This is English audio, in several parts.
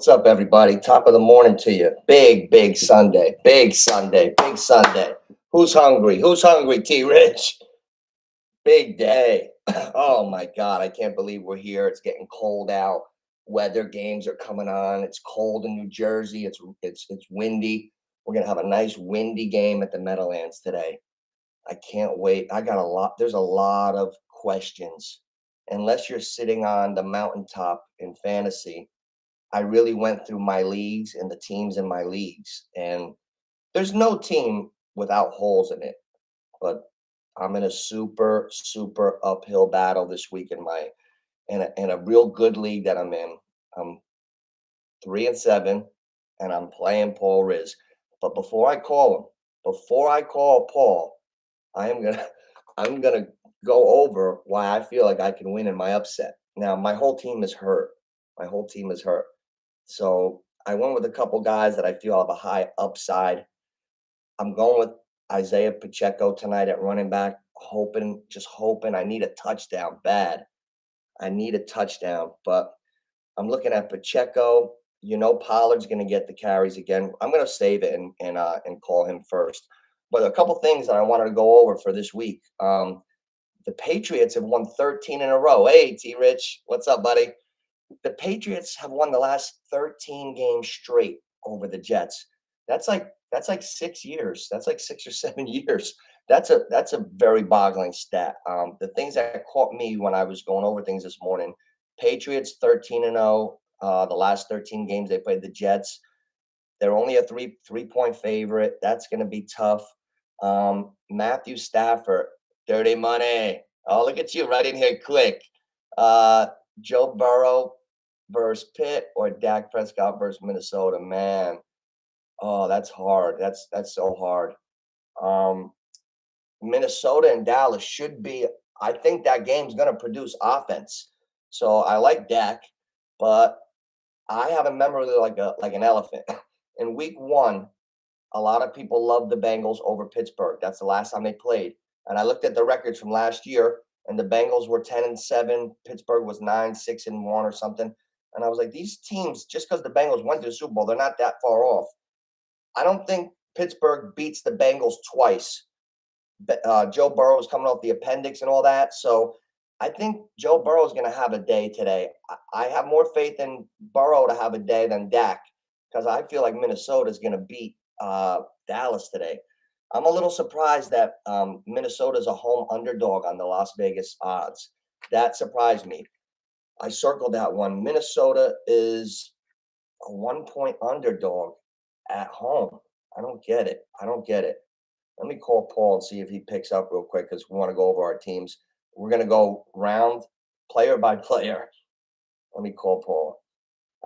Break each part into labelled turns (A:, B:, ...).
A: What's up, everybody? Top of the morning to you. Big Sunday. Big Sunday. Big Sunday. Who's hungry? Who's hungry, T-Rich? Big day. Oh, my God. I can't believe we're here. It's getting cold out. Weather games are coming on. It's cold in New Jersey. It's windy. We're going to have a nice windy game at the Meadowlands today. I can't wait. There's a lot of questions. Unless you're sitting on the mountaintop in fantasy, I really went through my leagues and the teams in my leagues, and there's no team without holes in it. But I'm in a super uphill battle this week in a real good league that I'm in. I'm 3-7, and I'm playing Paul Riz. But before I call Paul, I'm gonna go over why I feel like I can win in my upset. Now, my whole team is hurt. So I went with a couple guys that I feel have a high upside. I'm going with Isaiah Pacheco tonight at running back, just hoping. I need a touchdown bad. But I'm looking at Pacheco. Pollard's going to get the carries again. I'm going to save it and call him first. But a couple things that I wanted to go over for this week. The Patriots have won 13 in a row. Hey, T-Rich, what's up, buddy? The Patriots have won the last 13 games straight over the Jets. That's like 6 years. That's like 6 or 7 years. That's a very boggling stat. The things that caught me when I was going over things this morning: Patriots 13-0. The last 13 games they played the Jets. They're only a three-point favorite. That's going to be tough. Matthew Stafford, dirty money. Oh, look at you right in here quick. Joe Burrow versus Pitt or Dak Prescott versus Minnesota. Man, oh, that's hard. That's so hard. Minnesota and Dallas should be. I think that game's going to produce offense. So I like Dak, but I have a memory like an elephant. In week 1, a lot of people love the Bengals over Pittsburgh. That's the last time they played. And I looked at the records from last year, and the Bengals were 10-7. Pittsburgh was 9-6-1 or something. And I was like, these teams, just because the Bengals went to the Super Bowl, they're not that far off. I don't think Pittsburgh beats the Bengals twice. Joe Burrow is coming off the appendix and all that. So I think Joe Burrow is going to have a day today. I have more faith in Burrow to have a day than Dak, because I feel like Minnesota is going to beat Dallas today. I'm a little surprised that Minnesota is a home underdog on the Las Vegas odds. That surprised me. I circled that one. Minnesota is a 1-point underdog at home. I don't get it. Let me call Paul and see if he picks up real quick, because we want to go over our teams. We're going to go round player by player. Let me call Paul.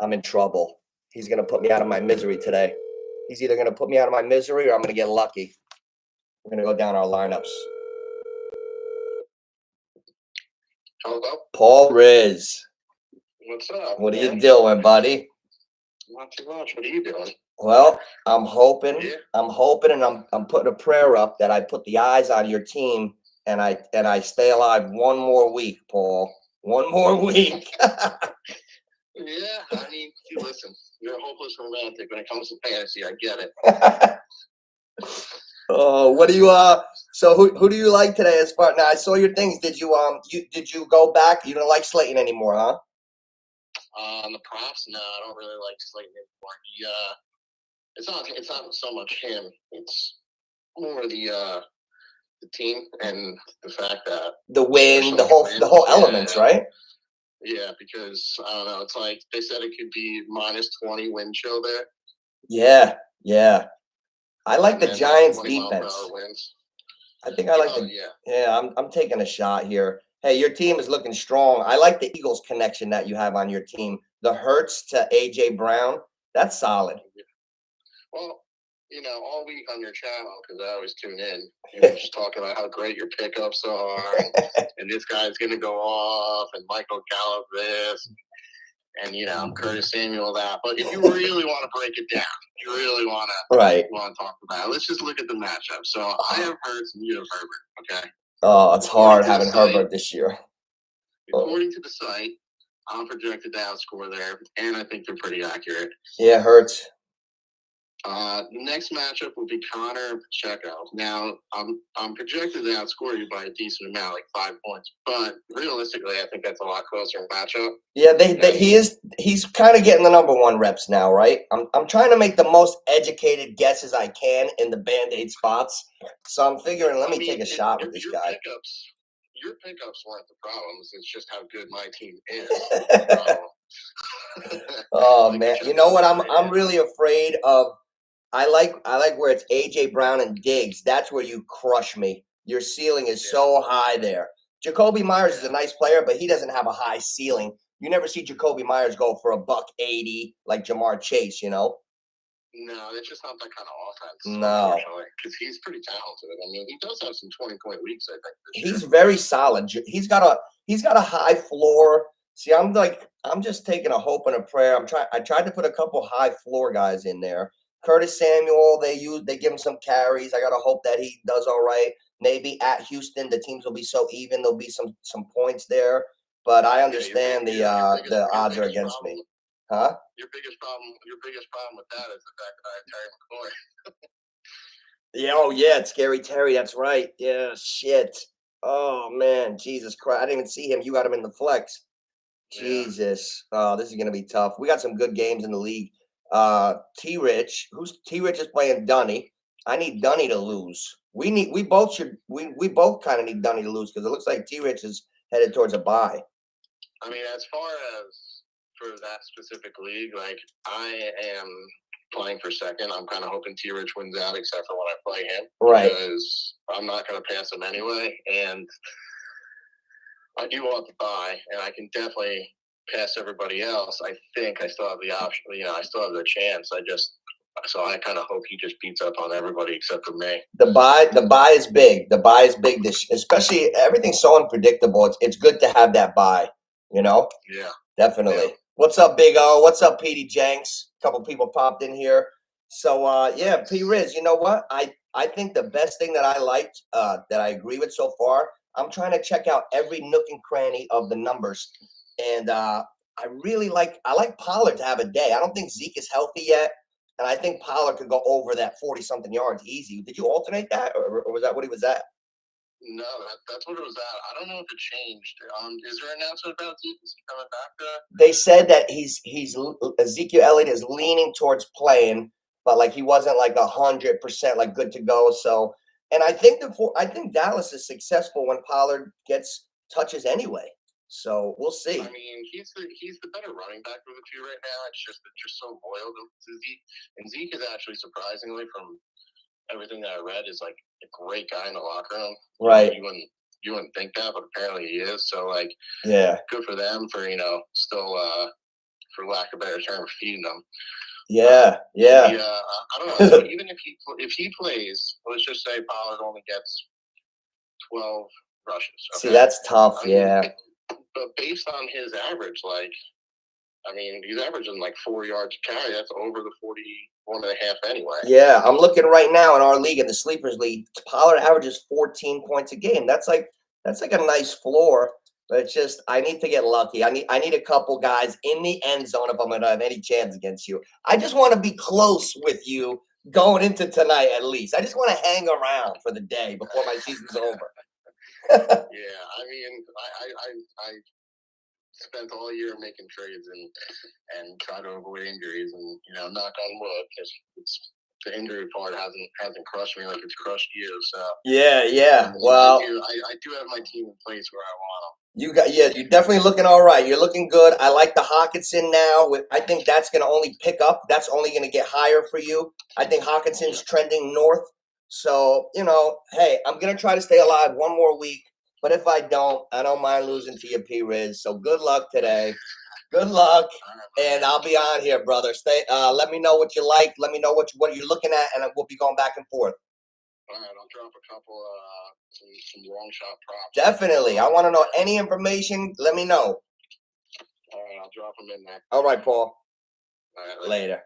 A: I'm in trouble. He's going to put me out of my misery today. He's either going to put me out of my misery or I'm going to get lucky. We're going to go down our lineups.
B: Hello?
A: Paul Riz.
B: What's up?
A: What are you doing, buddy?
B: Not too much. What are you doing?
A: Well, I'm hoping, and I'm putting a prayer up that I put the eyes on your team and I stay alive one more week, Paul. One more week.
B: Yeah, I mean, listen, you're a hopeless romantic when it comes to fantasy. I get it.
A: Oh, what do you so who do you like today as far? Now I saw your things. Did you go back? You don't like Slayton anymore, huh?
B: The props, no, I don't really like Slayton anymore. It's not so much him. It's more the team and the fact that
A: the win, the whole elements, right?
B: Yeah, because I don't know. It's like they said it could be -20 wind chill there.
A: Yeah. I like the Giants defense. I think I like I'm taking a shot here. Hey, your team is looking strong. I like the Eagles connection that you have on your team. The Hurts to AJ Brown, that's solid.
B: Well, all week on your channel, because I always tune in, you're just talking about how great your pickups are, and this guy's going to go off, and Michael Gallup this, and Curtis Samuel that. But if you really want to break it down, you really want to talk about it, let's just look at the matchup. So I have Hurts and you have Herbert, okay?
A: Oh, it's hard having Herbert this year.
B: According to the site, I'm projected to outscore there, and I think they're pretty accurate.
A: Yeah, it hurts.
B: Next matchup will be Connor Pacheco. Now, I'm projected to outscore you by a decent amount, like 5 points. But realistically, I think that's a lot closer matchup.
A: Yeah, he's kind of getting the number one reps now, right? I'm trying to make the most educated guesses I can in the Band-Aid spots. So I'm figuring, let me take a shot with this guy.
B: Your pickups weren't the problems. It's just how good my team is.
A: Oh man, you know what? I'm really afraid of. I like where it's AJ Brown and Diggs. That's where you crush me. Your ceiling is so high there. Jacoby Myers is a nice player, but he doesn't have a high ceiling. You never see Jacoby Myers go for $180 like Jamar Chase, you know?
B: No, it's just not that kind of offense.
A: No,
B: unfortunately, because he's pretty talented. I mean, he does have some 20-point weeks. I think
A: he's very solid. He's got a high floor. See, I'm just taking a hope and a prayer. I tried to put a couple high floor guys in there. Curtis Samuel, they give him some carries. I gotta hope that he does all right. Maybe at Houston, the teams will be so even. There'll be some points there. But I understand the odds are against me. Huh?
B: Your biggest problem with that is the fact that I have Terry McLaurin.
A: Yeah, oh yeah, it's Scary Terry. That's right. Yeah, shit. Oh man, Jesus Christ! I didn't even see him. You got him in the flex. Jesus. Oh, this is gonna be tough. We got some good games in the league. T Rich, T Rich is playing Dunny. I need Dunny to lose. We both kind of need Dunny to lose because it looks like T Rich is headed towards a bye.
B: I mean, as far as for that specific league, like I am playing for second. I'm kind of hoping T Rich wins out, except for when I play him,
A: right?
B: Because I'm not going to pass him anyway, and I do want to buy, and I can definitely pass everybody else. I think I still have the option. I still have the chance. So I kind of hope he just beats up on everybody except for me.
A: The buy is big. The buy is big. Especially everything's so unpredictable. It's good to have that buy. You know.
B: Yeah.
A: Definitely. Yeah. What's up, Big O? What's up, Petey Jenks? A couple people popped in here. So yeah, P Riz. You know what? I think the best thing that I liked, that I agree with so far. I'm trying to check out every nook and cranny of the numbers, and I like Pollard to have a day. I don't think Zeke is healthy yet. And I think Pollard could go over that 40-something yards easy. Did you alternate that, or was that what he was at?
B: No, that's what it was at. I don't know if it changed. Is there an announcement about Zeke? Is he coming back?
A: They said that he's Ezekiel Elliott is leaning towards playing, but like he wasn't like 100% like good to go. So, and I think Dallas is successful when Pollard gets touches anyway. So we'll see.
B: I mean, he's the better running back of the two right now. It's just that you're so loyal to Zeke, and Zeke is actually surprisingly, from everything that I read, is like a great guy in the locker room.
A: Right.
B: You wouldn't think that, but apparently he is. So like,
A: yeah,
B: good for them for still for lack of a better term, feeding them.
A: Yeah.
B: I don't know. So even if he plays, let's just say Pollard only gets 12 rushes. Okay?
A: See, that's tough. Yeah.
B: But based on his average, he's averaging like 4 yards a carry. That's over the 41.5 anyway.
A: Yeah, I'm looking right now in our league, in the Sleepers League. Pollard averages 14 points a game. That's like a nice floor. But it's just I need to get lucky. I need a couple guys in the end zone if I'm going to have any chance against you. I just want to be close with you going into tonight at least. I just want to hang around for the day before my season's over.
B: Yeah, I mean, I spent all year making trades and try to avoid injuries, and knock on wood, because the injury part hasn't crushed me like it's crushed you. So
A: yeah. Well,
B: I do have my team in place where I want them.
A: You're definitely looking all right. You're looking good. I like the Hawkinson now. I think that's going to only pick up. That's only going to get higher for you. I think Hawkinson's trending north. So, hey, I'm going to try to stay alive one more week. But if I don't mind losing to you, P. Riz. So good luck today. Good luck. And I'll be on here, brother. Let me know what you like. Let me know what you're looking at, and we'll be going back and forth.
B: All right, I'll drop a couple some long shot props.
A: Definitely. I want to know any information. Let me know.
B: All right, I'll drop them in there.
A: All right, Paul.
B: All right,
A: later.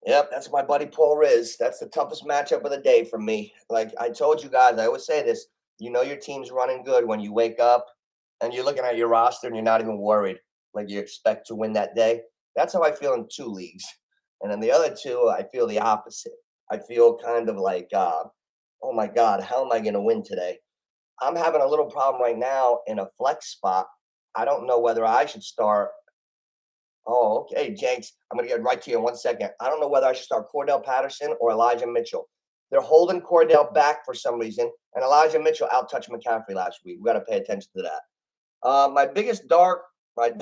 A: Yep, that's my buddy Paul Riz. That's the toughest matchup of the day for me. Like I told you guys, I always say this. Your team's running good when you wake up and you're looking at your roster and you're not even worried, like you expect to win that day. That's how I feel in 2 leagues. And then the other 2, I feel the opposite. I feel kind of like, oh my God, how am I going to win today? I'm having a little problem right now in a flex spot. I don't know whether I should start. Oh, okay, Jenks. I'm going to get right to you in 1 second. I don't know whether I should start Cordell Patterson or Elijah Mitchell. They're holding Cordell back for some reason, and Elijah Mitchell out-touched McCaffrey last week. We got to pay attention to that. My biggest dark, my,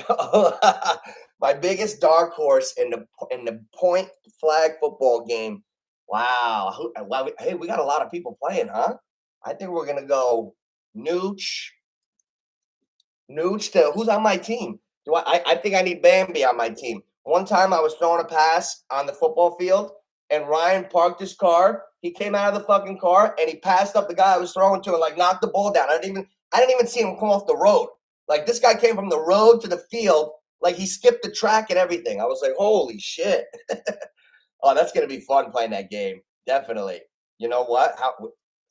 A: my biggest dark horse in the point flag football game. Wow. Wow. Hey, we got a lot of people playing, huh? I think we're gonna go Nooch. Nooch to who's on my team? I think I need Bambi on my team. One time I was throwing a pass on the football field and Ryan parked his car. He came out of the fucking car and he passed up the guy I was throwing to and like knocked the ball down. I didn't even see him come off the road. Like this guy came from the road to the field, like he skipped the track and everything. I was like, holy shit. Oh, that's gonna be fun playing that game. Definitely. You know what?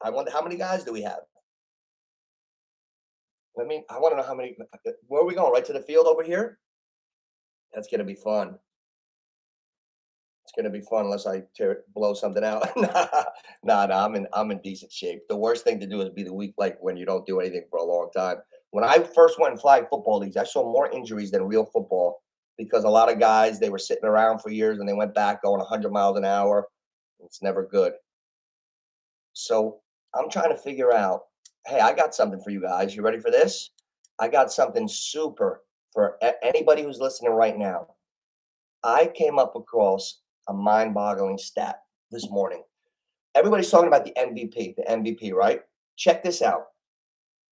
A: I wonder how many guys do we have? I want to know how many. Where are we going? Right to the field over here? That's gonna be fun. It's gonna be fun unless I blow something out. Nah, I'm in decent shape. The worst thing to do is be the week like when you don't do anything for a long time. When I first went in flag football leagues, I saw more injuries than real football because a lot of guys they were sitting around for years and they went back going 100 miles an hour. It's never good. So I'm trying to figure out. Hey, I got something for you guys. You ready for this? I got something super for anybody who's listening right now. I came up across a mind-boggling stat this morning. Everybody's talking about the MVP, right? Check this out.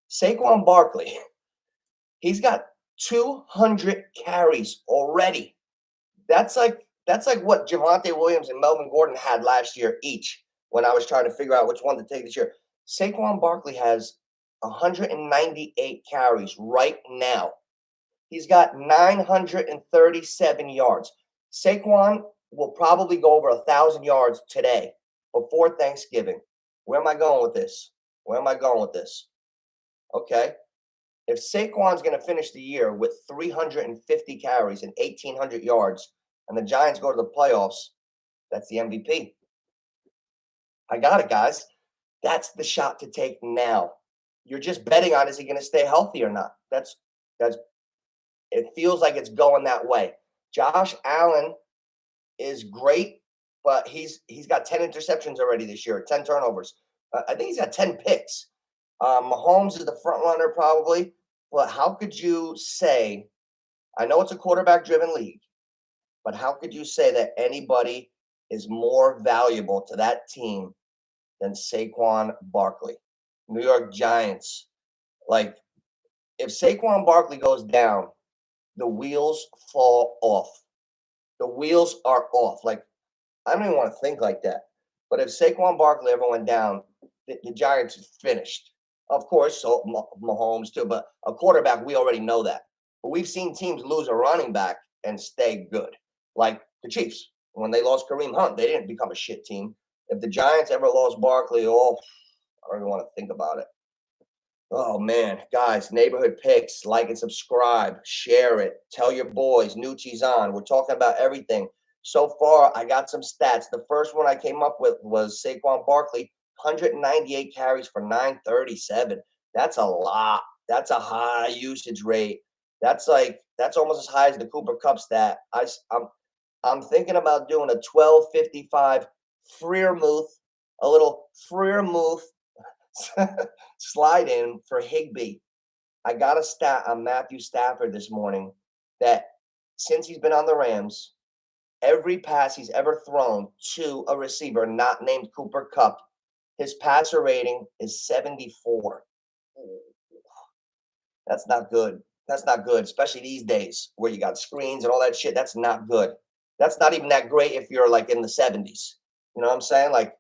A: Saquon Barkley, he's got 200 carries already. That's like what Javonte Williams and Melvin Gordon had last year each when I was trying to figure out which one to take this year. Saquon Barkley has 198 carries right now. He's got 937 yards. Saquon will probably go over 1,000 yards today before Thanksgiving. Where am I going with this? Okay. If Saquon's going to finish the year with 350 carries and 1,800 yards, and the Giants go to the playoffs, that's the MVP. I got it, guys. That's the shot to take now. You're just betting on is he going to stay healthy or not? That's it feels like it's going that way. Josh Allen is great, but he's got 10 interceptions already this year, 10 turnovers. I think he's got 10 picks. Mahomes is the front runner probably, but how could you say? I know it's a quarterback-driven league, but how could you say that anybody is more valuable to that team than Saquon Barkley? New York Giants. Like, if Saquon Barkley goes down, the wheels fall off. The wheels are off. Like, I don't even want to think like that. But if Saquon Barkley ever went down, the Giants is finished. Of course, so Mahomes too. But a quarterback, we already know that. But we've seen teams lose a running back and stay good. Like the Chiefs. When they lost Kareem Hunt, they didn't become a shit team. If the Giants ever lost Barkley, I don't even want to think about it. Oh man, guys, neighborhood picks, like and subscribe, share it, tell your boys, NOOCH's on. We're talking about everything. So far, I got some stats. The first one I came up with was Saquon Barkley, 198 carries for 937. That's a lot. That's a high usage rate. That's almost as high as the Cooper Kupp stat. I'm thinking about doing a 1255 Freermuth, a little Freermuth slide in for Higbee. I got a stat on Matthew Stafford this morning that since he's been on the Rams, every pass he's ever thrown to a receiver not named Cooper Kupp, his passer rating is 74. That's not good. That's not good, especially these days where you got screens and all that shit. That's not good. That's not even that great if you're like in the 70s. You know what I'm saying? Like,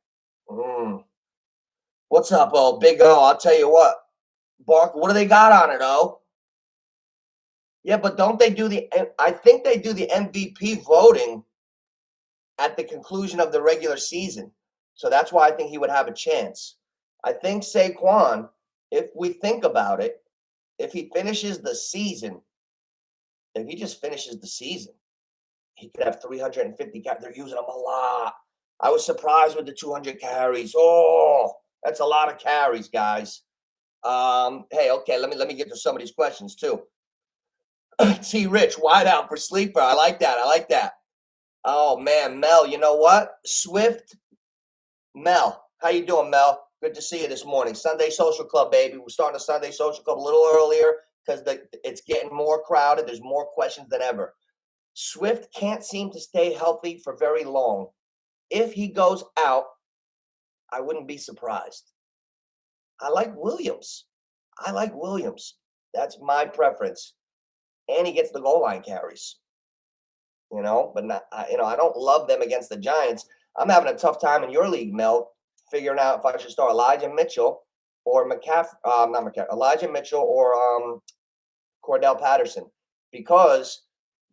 A: what's up, Big O? I'll tell you what. Bark, what do they got on it, Yeah, but don't they do I think they do the MVP voting at the conclusion of the regular season. So that's why I think he would have a chance. I think Saquon, if we think about it, if he finishes the season, if he just finishes the season, he could have 350 carries. They're using him a lot. I was surprised with the 200 carries. Oh, that's a lot of carries, guys. Hey, okay, let me get to some of these questions too. T. Rich, wide out for sleeper. I like that. I like that. Oh man, Mel, you know what? Swift, Mel, how you doing, Mel? Good to see you this morning. Sunday Social Club, baby. We're starting a Sunday Social Club a little earlier because it's getting more crowded. There's more questions than ever. Swift can't seem to stay healthy for very long. If he goes out, I wouldn't be surprised. I like Williams. I like Williams. That's my preference. And he gets the goal line carries. But not, I don't love them against the Giants. I'm having a tough time in your league, Mel, figuring out if I should start Elijah Mitchell or Elijah Mitchell or Cordell Patterson, because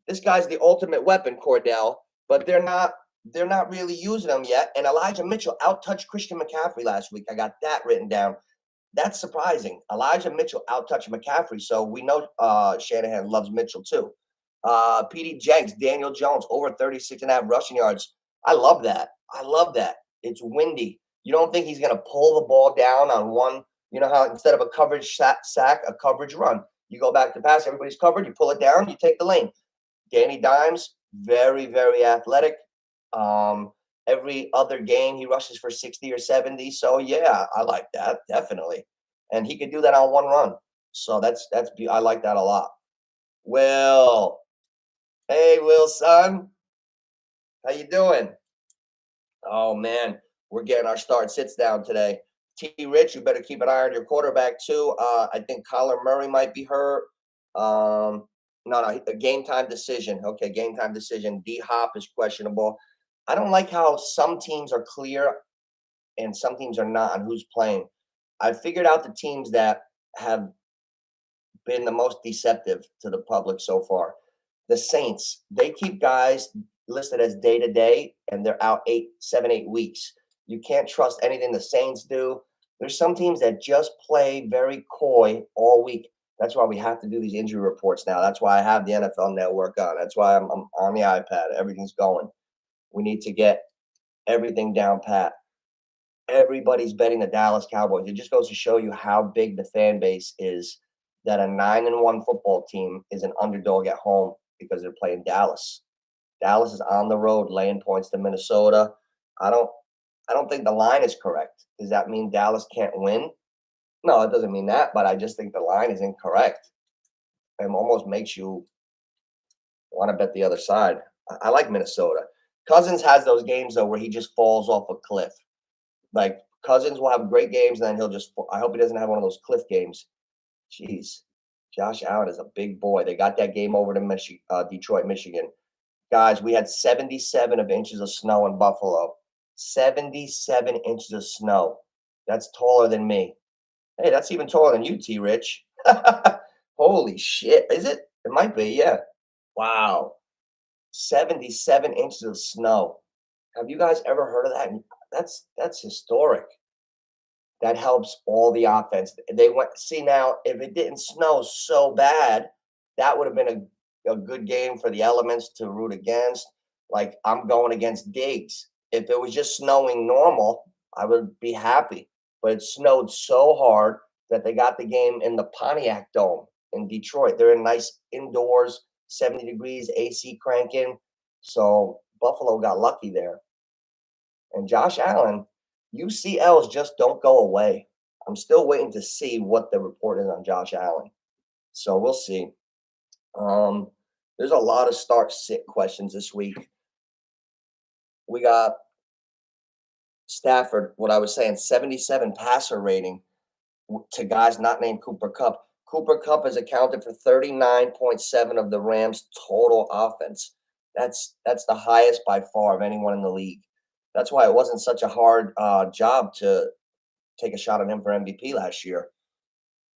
A: this guy's the ultimate weapon, Cordell, but they're not really using him yet. And Elijah Mitchell out-touched Christian McCaffrey last week. I got that written down. That's surprising. Elijah Mitchell out-touched McCaffrey, so we know Shanahan loves Mitchell too. PD Jenks, Daniel Jones, over 36.5 rushing yards. I love that. I love that. It's windy. You don't think he's going to pull the ball down on one, how instead of a coverage sack, a coverage run. You go back to pass, everybody's covered, you pull it down, you take the lane. Danny Dimes, very, very athletic. Every other game, he rushes for 60 or 70. So, yeah, I like that, definitely. And he could do that on one run. So I like that a lot. Will. Hey, Will, son. How you doing? Oh, man, we're getting our start sits down today. T. Rich, you better keep an eye on your quarterback, too. I think Kyler Murray might be hurt. No, a game time decision. Okay, game time decision. D Hop is questionable. I don't like how some teams are clear and some teams are not on who's playing. I figured out the teams that have been the most deceptive to the public so far. The Saints, they keep guys listed as day to day and they're out 7, 8 weeks. You can't trust anything the Saints do. There's some teams that just play very coy all week. That's why we have to do these injury reports now. That's why I have the NFL Network on. That's why I'm on the iPad. Everything's going. We need to get everything down pat. Everybody's betting the Dallas Cowboys. It just goes to show you how big the fan base is, that a 9-1 football team is an underdog at home because they're playing Dallas. Dallas is on the road laying points to Minnesota. I don't think the line is correct. Does that mean Dallas can't win? No, it doesn't mean that, but I just think the line is incorrect. It almost makes you want to bet the other side. I like Minnesota. Cousins has those games, though, where he just falls off a cliff. Like, Cousins will have great games, and then I hope he doesn't have one of those cliff games. Jeez. Josh Allen is a big boy. They got that game over to Detroit, Michigan. Guys, we had 77 inches of snow in Buffalo. 77 inches of snow. That's taller than me. Hey, that's even taller than you, T. Rich. Holy shit. Is it? It might be, yeah. Wow. 77 inches of snow. Have you guys ever heard of that? That's historic. That helps all the offense. Now, if it didn't snow so bad, that would have been a good game for the elements to root against. Like, I'm going against Diggs. If it was just snowing normal, I would be happy. But it snowed so hard that they got the game in the Pontiac Dome in Detroit. They're in nice indoors, 70 degrees, AC cranking. So Buffalo got lucky there. And Josh Allen, UCLs just don't go away. I'm still waiting to see what the report is on Josh Allen. So we'll see. There's a lot of start-sit questions this week. We got Stafford, what I was saying, 77 passer rating to guys not named Cooper Kupp. Cooper Kupp has accounted for 39.7 of the Rams' total offense. That's the highest by far of anyone in the league. That's why it wasn't such a hard job to take a shot on him for MVP last year.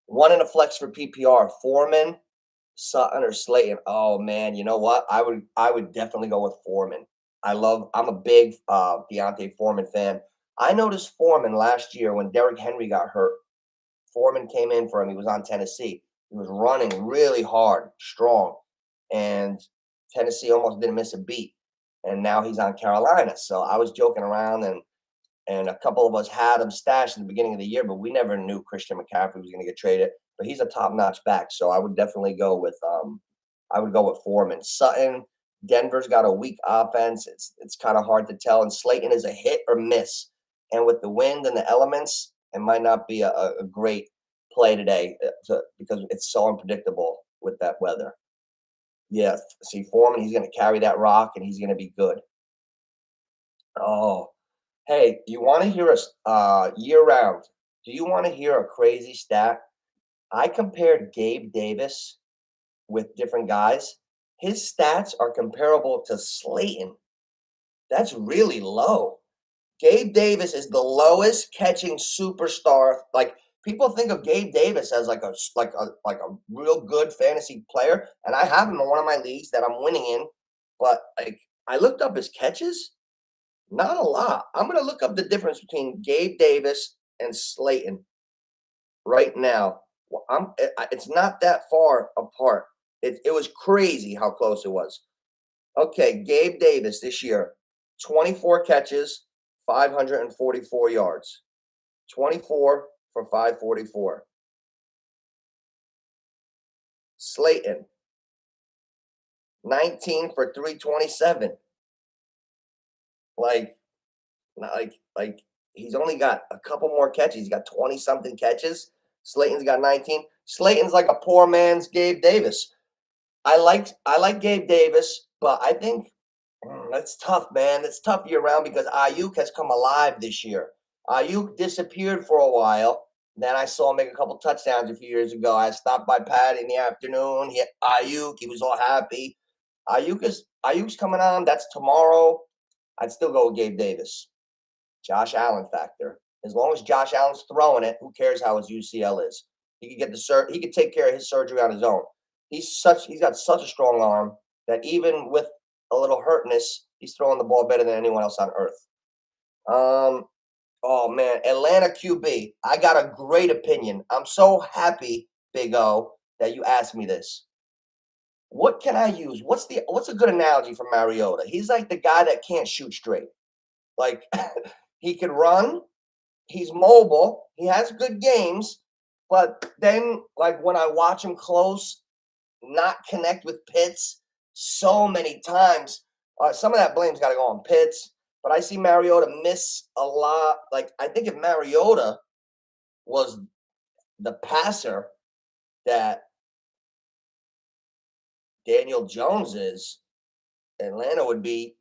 A: One in a flex for PPR, Foreman, Sutton, or Slayton. Oh man, you know what? I would definitely go with Foreman. I'm a big Deontay Foreman fan. I noticed Foreman last year when Derrick Henry got hurt. Foreman came in for him. He was on Tennessee. He was running really hard, strong, and Tennessee almost didn't miss a beat. And now he's on Carolina. So I was joking around, and a couple of us had him stashed in the beginning of the year, but we never knew Christian McCaffrey was going to get traded. But he's a top-notch back, so I would definitely go with Foreman. Sutton, Denver's got a weak offense. It's kind of hard to tell, and Slayton is a hit or miss. And with the wind and the elements, it might not be a great play today because it's so unpredictable with that weather. Yeah, see Foreman, he's going to carry that rock, and he's going to be good. Oh, hey, you want to hear us year round? Do you want to hear a crazy stat? I compared Gabe Davis with different guys. His stats are comparable to Slayton. That's really low. Gabe Davis is the lowest catching superstar. Like people think of Gabe Davis as like a real good fantasy player, and I have him in one of my leagues that I'm winning in. But like I looked up his catches, not a lot. I'm gonna look up the difference between Gabe Davis and Slayton right now. It's not that far apart. It was crazy how close it was. Okay, Gabe Davis this year, 24 catches, 544 yards. 24 for 544. Slayton, 19 for 327. Like, like he's only got a couple more catches. He's got 20 something catches. Slayton's got 19. Slayton's like a poor man's Gabe Davis. I like Gabe Davis, but I think that's tough, man. It's tough year round because Ayuk has come alive this year. Ayuk disappeared for a while. Then I saw him make a couple touchdowns a few years ago. I stopped by Pat in the afternoon. He had Ayuk. He was all happy. Ayuk's coming on. That's tomorrow. I'd still go with Gabe Davis. Josh Allen factor. As long as Josh Allen's throwing it, who cares how his UCL is? He could get he could take care of his surgery on his own. He's got such a strong arm that even with a little hurtness, he's throwing the ball better than anyone else on earth. Oh man, Atlanta QB. I got a great opinion. I'm so happy, Big O, that you asked me this. What can I use? What's a good analogy for Mariota? He's like the guy that can't shoot straight. Like he can run, he's mobile, he has good games, but then like when I watch him close, not connect with Pitts so many times. Some of that blame's got to go on Pitts, but I see Mariota miss a lot. Like I think if Mariota was the passer that Daniel Jones is, Atlanta would be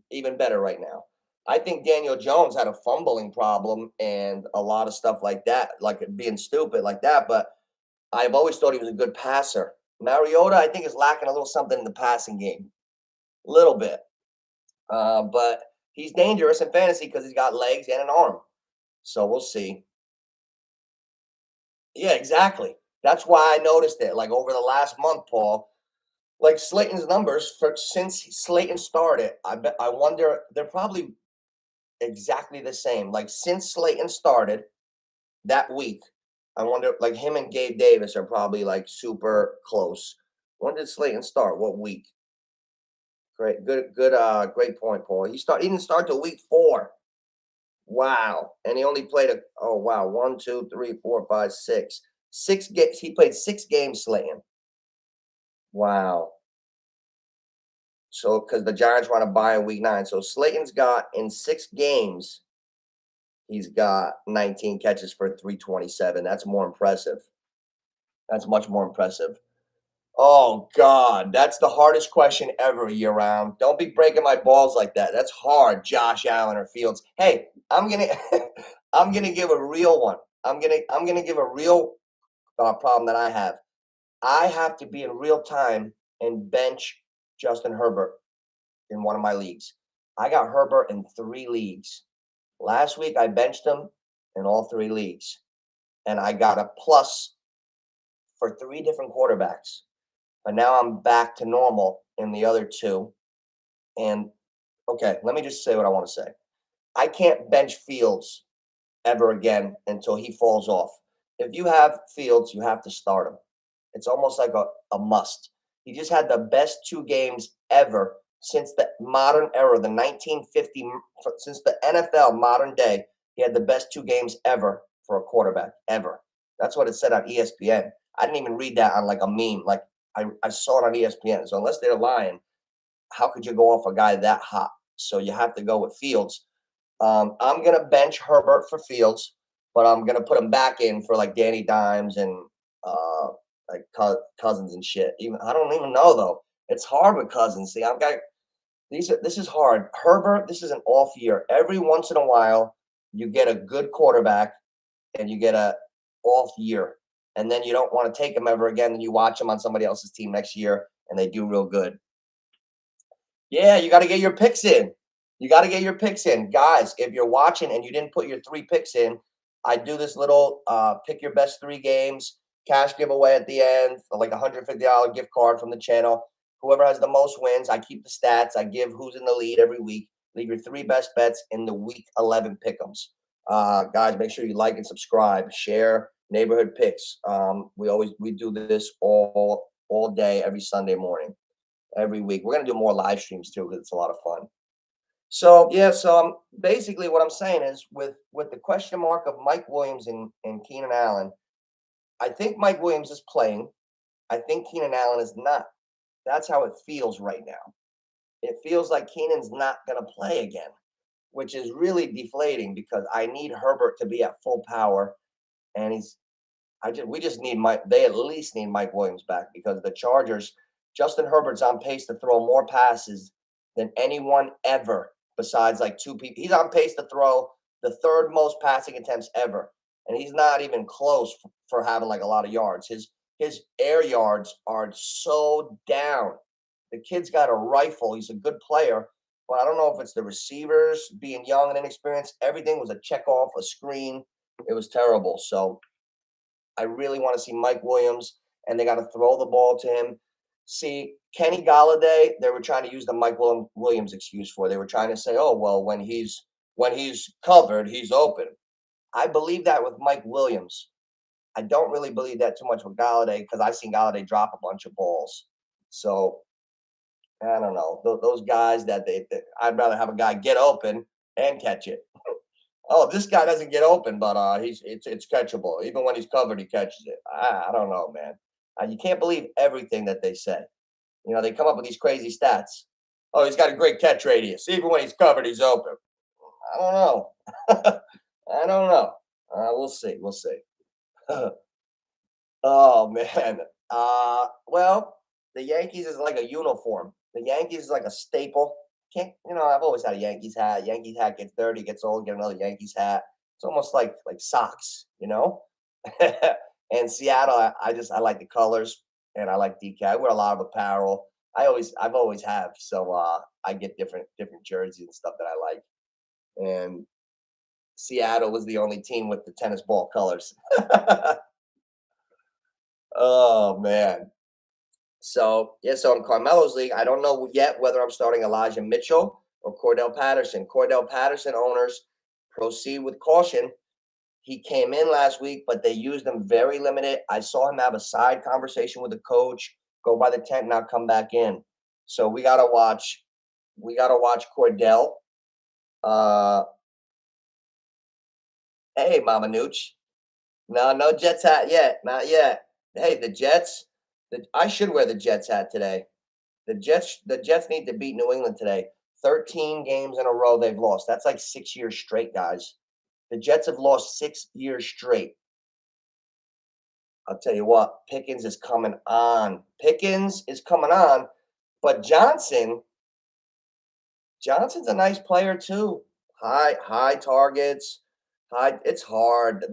A: even better right now. I think Daniel Jones had a fumbling problem and a lot of stuff like that, like being stupid like that. But I've always thought he was a good passer. Mariota, I think, is lacking a little something in the passing game, a little bit. But he's dangerous in fantasy because he's got legs and an arm. So we'll see. Yeah, exactly. That's why I noticed it. Like over the last month, Paul, like Slayton's numbers for since Slayton started, I wonder they're probably exactly the same. Like since Slayton started that week, I wonder like him and Gabe Davis are probably like super close. When did Slayton start? What week? Great, great point, Paul. He didn't start till week 4. Wow. And he only played oh wow, 1, 2, 3, 4, 5, 6. 6 games. He played 6 games, Slayton. Wow. So because the Giants want to buy in week 9. So Slayton's got in 6 games, he's got 19 catches for 327. That's more impressive. That's much more impressive. Oh God, that's the hardest question ever year round. Don't be breaking my balls like that. That's hard, Josh Allen or Fields. Hey, I'm gonna I'm gonna give a real one. I'm gonna give a real problem that I have. I have to be in real time and bench Justin Herbert in one of my leagues. I got Herbert in 3 leagues. Last week I benched him in all 3 leagues, and I got a plus for 3 different quarterbacks. But now I'm back to normal in the other 2. And okay, let me just say what I want to say. I can't bench Fields ever again until he falls off. if you have Fields, you have to start him. It's almost like a must. He just had the best 2 games ever since the modern era, the 1950, since the NFL modern day. He had the best 2 games ever for a quarterback, ever. That's what it said on ESPN. I didn't even read that on like a meme. Like I saw it on ESPN. So unless they're lying, how could you go off a guy that hot? So you have to go with Fields. I'm gonna bench Herbert for Fields, but I'm gonna put him back in for like Danny Dimes and uh, like Cousins and shit. Even I don't even know though. It's hard with Cousins. See, I've got these. This is hard. Herbert, this is an off year. Every once in a while, you get a good quarterback and you get a off year, and then you don't want to take him ever again. And you watch him on somebody else's team next year, and they do real good. Yeah, you got to get your picks in. You got to get your picks in. Guys, if you're watching and you didn't put your 3 picks in, I do this little pick your best 3 games cash giveaway at the end, like a $150 gift card from the channel. Whoever has the most wins, I keep the stats. I give who's in the lead every week. Leave your 3 best bets in the week 11 pick'ems. Guys, make sure you like and subscribe, share neighborhood picks. We do this all day, every Sunday morning, every week. We're gonna do more live streams too because it's a lot of fun. So yeah, basically what I'm saying is with the question mark of Mike Williams and Keenan Allen, I think Mike Williams is playing. I think Keenan Allen is not. That's how it feels right now. It feels like Keenan's not gonna play again, which is really deflating because I need Herbert to be at full power, and we just need Mike. They at least need Mike Williams back because the Chargers, Justin Herbert's on pace to throw more passes than anyone ever besides like 2 people. He's on pace to throw the 3rd most passing attempts ever, and he's not even close for having like a lot of yards. His air yards are so down. The kid's got a rifle. He's a good player, but I don't know if it's the receivers being young and inexperienced. Everything was a check off, a screen. It was terrible. So I really want to see Mike Williams, and they got to throw the ball to him. See, Kenny Galladay, they were trying to use the Mike Williams excuse for. They were trying to say, "Oh, well, when he's covered, he's open." I believe that with Mike Williams. I don't really believe that too much with Galladay because I seen Galladay drop a bunch of balls. So I don't know those guys that I'd rather have a guy get open and catch it. Oh, this guy doesn't get open, but it's catchable. Even when he's covered, he catches it. I don't know, man. You can't believe everything that they say. You know, they come up with these crazy stats. Oh, he's got a great catch radius. Even when he's covered, he's open. I don't know. I don't know. We'll see. We'll see. Oh man. Well, the Yankees is like a uniform. The Yankees is like a staple. Can't I've always had a Yankees hat. Yankees hat gets dirty, gets old, get another Yankees hat. It's almost like socks, And Seattle, I like the colors and I like DK. I wear a lot of apparel. I've always have. So I get different jerseys and stuff that I like. And Seattle was the only team with the tennis ball colors. Oh man. So in Carmelo's league, I don't know yet whether I'm starting Elijah Mitchell or Cordell Patterson. Cordell Patterson owners proceed with caution. He came in last week, but they used him very limited. I saw him have a side conversation with the coach, go by the tent, now come back in. So we gotta watch. We gotta watch Cordell. Hey, Mama Nooch. No Jets hat yet. Not yet. Hey, the Jets. I should wear the Jets hat today. The Jets need to beat New England today. 13 games in a row they've lost. That's like 6 years straight, guys. The Jets have lost 6 years straight. I'll tell you what, Pickens is coming on. Pickens is coming on, but Johnson's a nice player too. High targets. It's hard.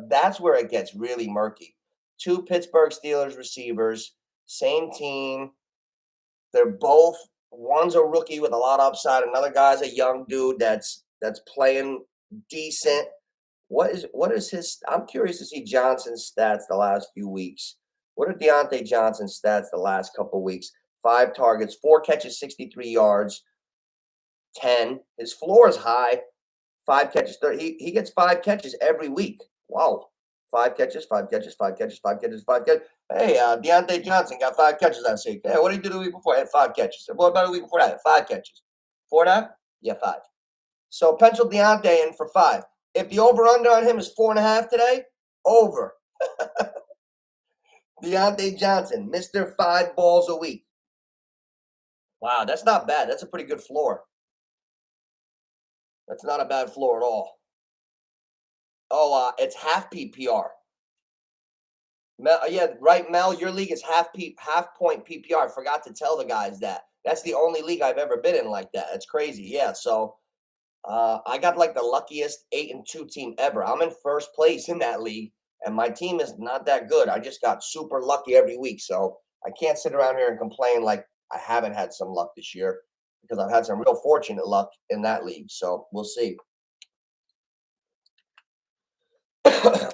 A: That's where it gets really murky. 2 Pittsburgh Steelers receivers, same team. They're both, one's a rookie with a lot of upside. Another guy's a young dude that's playing decent. What is his? I'm curious to see Johnson's stats the last few weeks. What are Deontay Johnson's stats the last couple of weeks? 5 targets, 4 catches, 63 yards, 10. His floor is high. 5 catches, 30. He gets 5 catches every week. Wow. 5 catches, 5 catches, 5 catches, 5 catches, 5 catches. Hey, Deontay Johnson got 5 catches last week. Hey, what did he do the week before? He had 5 catches. What about the week before that? 5 catches. 4.5? Yeah, 5. So pencil Deontay in for 5. If the over-under on him is 4.5 today, over. Deontay Johnson, Mr. 5 balls a week. Wow, that's not bad. That's a pretty good floor. That's not a bad floor at all. Oh, it's half PPR. Mel, yeah, right, Mel. Your league is half point PPR. I forgot to tell the guys that. That's the only league I've ever been in like that. It's crazy. Yeah. So I got like the luckiest 8-2 team ever. I'm in first place in that league, and my team is not that good. I just got super lucky every week. So I can't sit around here and complain like I haven't had some luck this year because I've had some real fortunate luck in that league. So we'll see.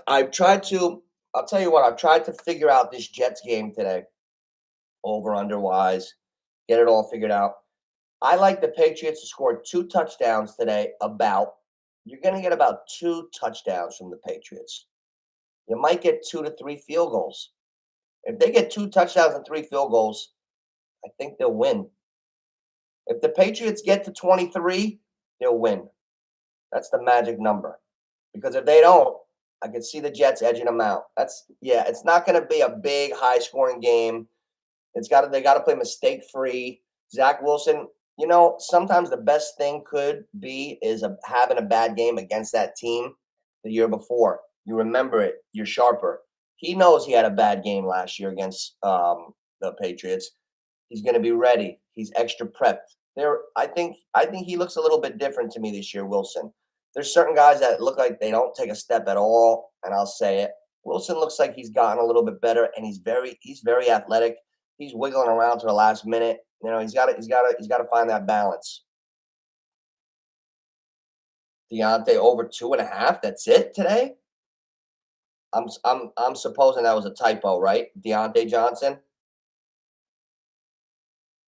A: I've tried to, I'll tell you what, I've tried to figure out this Jets game today, over under wise, get it all figured out. I like the Patriots to score 2 touchdowns today. You're going to get about 2 touchdowns from the Patriots. You might get 2 to 3 field goals. If they get 2 touchdowns and 3 field goals, I think they'll win. If the Patriots get to 23, they'll win. That's the magic number. Because if they don't, I can see the Jets edging them out. It's not going to be a big, high-scoring game. They got to play mistake-free. Zach Wilson, sometimes the best thing could be is having a bad game against that team the year before. You remember it. You're sharper. He knows he had a bad game last year against the Patriots. He's going to be ready. He's extra prepped. I think he looks a little bit different to me this year, Wilson. There's certain guys that look like they don't take a step at all, and I'll say it. Wilson looks like he's gotten a little bit better, and he's very athletic. He's wiggling around to the last minute. He's got to find that balance. Deontay over 2.5. That's it today. I'm supposing that was a typo, right? Deontay Johnson.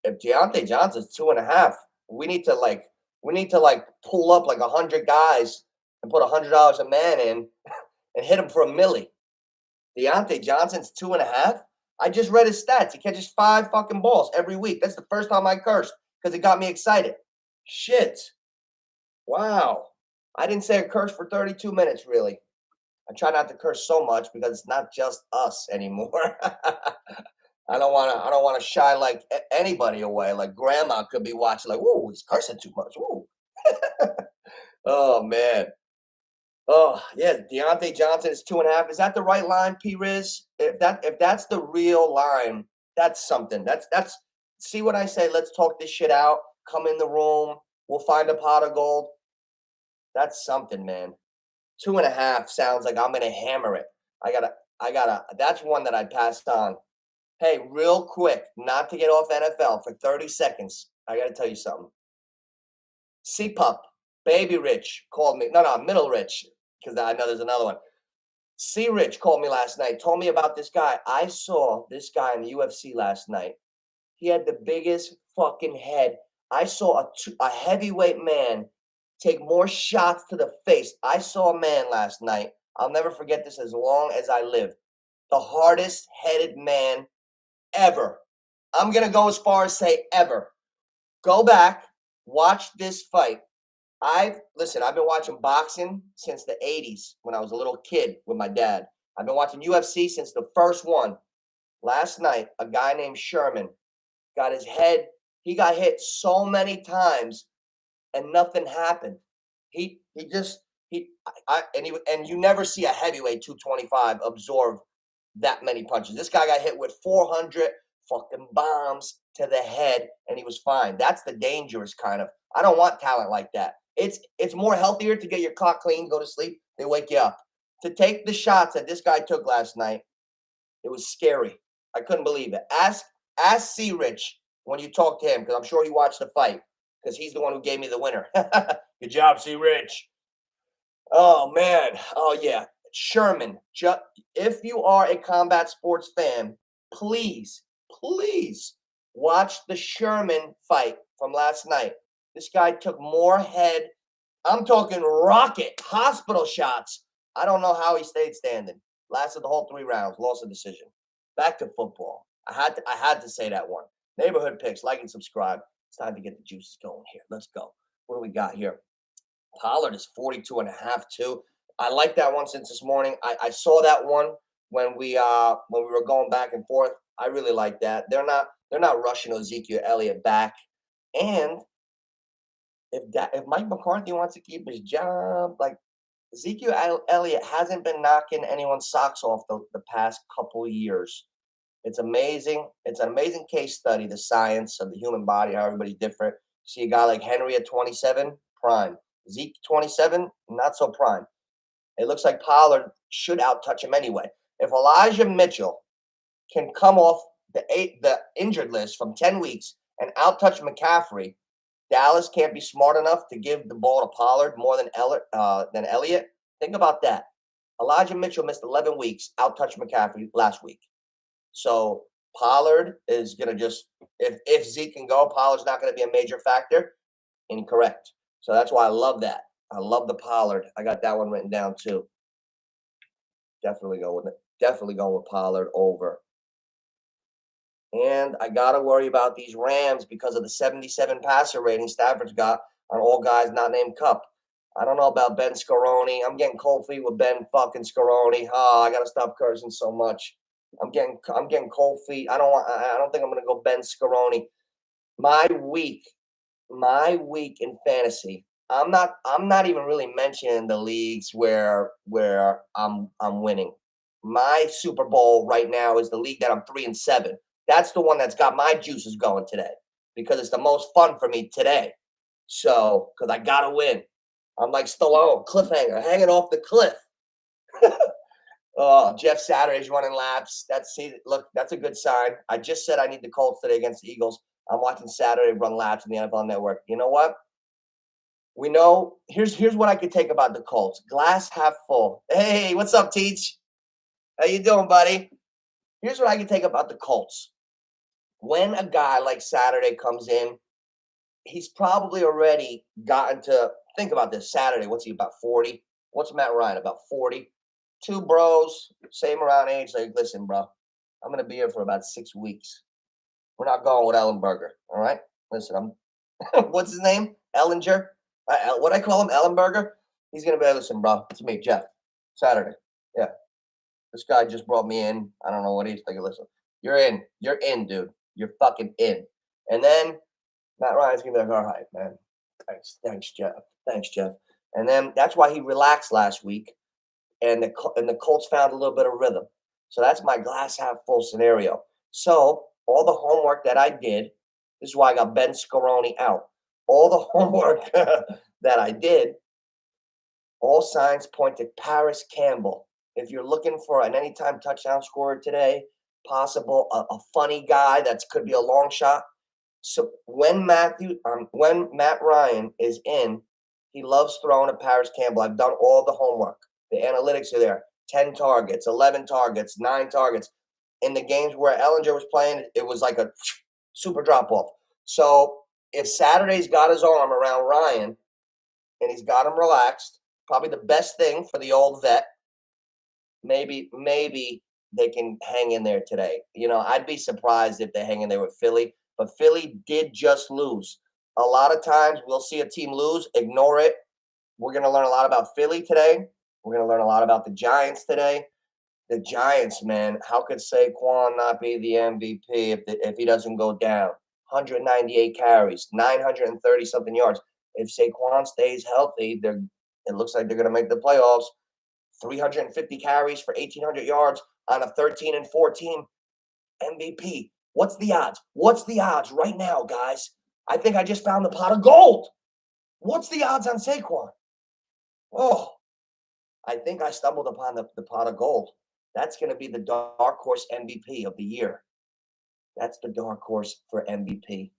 A: If Deontay Johnson's 2.5, we need to pull up like 100 guys and put $100 a man in and hit him for a milli. Deontay Johnson's 2.5. I just read his stats. He catches 5 fucking balls every week. That's the first time I cursed because it got me excited. Shit. Wow. I didn't say a curse for 32 minutes, really. I try not to curse so much because it's not just us anymore. I don't want to shy like anybody away. Like grandma could be watching, like, "Whoa, he's cursing too much." Whoa. Oh man. Oh yeah, Deontay Johnson is 2.5. Is that the right line, P. Riz? If that's the real line, that's something. That's. See what I say? Let's talk this shit out. Come in the room. We'll find a pot of gold. That's something, man. 2.5 sounds like I'm gonna hammer it. I gotta. That's one that I passed on. Hey, real quick, not to get off NFL for 30 seconds. I got to tell you something. C-Pup, Baby Rich called me. No, Middle Rich, because I know there's another one. C-Rich called me last night, told me about this guy. I saw this guy in the UFC last night. He had the biggest fucking head. I saw a heavyweight man take more shots to the face. I saw a man last night. I'll never forget this as long as I live. The hardest headed man ever. I'm going to go as far as say ever. Go back, watch this fight. I've been watching boxing since the 80s when I was a little kid with my dad. I've been watching UFC since the first one. Last night, a guy named Sherman got his head, he got hit so many times and nothing happened. And you never see a heavyweight 225 absorb that many punches. This guy got hit with 400 fucking bombs to the head and he was fine. That's the dangerous kind of. I don't want talent like that. It's more healthier to get your clock clean, go to sleep, they wake you up. To take the shots that this guy took last night, it was scary. I couldn't believe it. Ask C Rich when you talk to him, because I'm sure he watched the fight, because he's the one who gave me the winner. Good job, C Rich. Oh man. Oh yeah. Sherman, if you are a combat sports fan, please watch the Sherman fight from last night. This guy took more head. I'm talking rocket, hospital shots. I don't know how he stayed standing. Lasted the whole 3 rounds. Lost a decision. Back to football. I had to say that one. Neighborhood picks. Like and subscribe. It's time to get the juices going here. Let's go. What do we got here? Pollard is 42.5 too. I like that one since this morning. I saw that one when we were going back and forth. I really like that. They're not rushing Ezekiel Elliott back. And if Mike McCarthy wants to keep his job, like Ezekiel Elliott hasn't been knocking anyone's socks off the past couple years. It's amazing. It's an amazing case study, the science of the human body, how everybody's different. See a guy like Henry at 27, prime. Zeke 27, not so prime. It looks like Pollard should outtouch him anyway. If Elijah Mitchell can come off the injured list from 10 weeks and outtouch McCaffrey, Dallas can't be smart enough to give the ball to Pollard more than Elliott. Think about that. Elijah Mitchell missed 11 weeks, outtouched McCaffrey last week. So Pollard is going to just, if Zeke can go, Pollard's not going to be a major factor. Incorrect. So that's why I love that. I love the Pollard. I got that one written down too. Definitely go with it. Definitely going with Pollard over. And I got to worry about these Rams because of the 77 passer rating Stafford's got on all guys not named Cup. I don't know about Ben Scaroni. I'm getting cold feet with Ben fucking Scaroni. I got to stop cursing so much. I'm getting cold feet. I don't think I'm going to go Ben Scaroni. My week in fantasy. I'm not even really mentioning the leagues where I'm winning. My Super Bowl right now is the league that I'm 3-7. That's the one that's got my juices going today because it's the most fun for me today. So, because I got to win. I'm like Stallone, cliffhanger, hanging off the cliff. Jeff Saturday's running laps. That's a good sign. I just said I need the Colts today against the Eagles. I'm watching Saturday run laps in the NFL Network. You know what? We know, here's what I could take about the Colts. Glass half full. Hey, what's up, Teach? How you doing, buddy? Here's what I can take about the Colts. When a guy like Saturday comes in, he's probably already gotten to, think about this, Saturday, what's he, about 40? What's Matt Ryan, about 40? Two bros, same around age, like, listen, bro, I'm going to be here for about 6 weeks. We're not going with Ellenberger, all right? Listen, what's his name? Ellinger? What I call him, Ellenberger? He's going to be, listen, bro, it's me, Jeff, Saturday. Yeah. This guy just brought me in. I don't know what he's thinking. Listen, you're in, dude. You're fucking in. And then Matt Ryan's going to be like, all right, man. Thanks, Jeff. And then that's why he relaxed last week. And the Colts found a little bit of rhythm. So that's my glass half full scenario. So all the homework that I did, this is why I got Ben Scaroni out. All the homework that I did, all signs point to Paris Campbell. If you're looking for an anytime touchdown scorer today, possible, a funny guy that could be a long shot. So when Matt Ryan is in, he loves throwing at Paris Campbell. I've done all the homework. The analytics are there. 10 targets, 11 targets, 9 targets. In the games where Ellinger was playing, it was like a super drop-off. So if Saturday's got his arm around Ryan and he's got him relaxed, probably the best thing for the old vet, maybe they can hang in there today. You know, I'd be surprised if they hang in there with Philly, but Philly did just lose. A lot of times we'll see a team lose, ignore it. We're going to learn a lot about Philly today. We're going to learn a lot about the Giants today. The Giants, man, how could Saquon not be the MVP if he doesn't go down? 198 carries, 930-something yards. If Saquon stays healthy, it looks like they're going to make the playoffs. 350 carries for 1,800 yards on a 13-14 MVP. What's the odds? What's the odds right now, guys? I think I just found the pot of gold. What's the odds on Saquon? Oh, I think I stumbled upon the pot of gold. That's going to be the dark horse MVP of the year. That's the dark horse for MVP.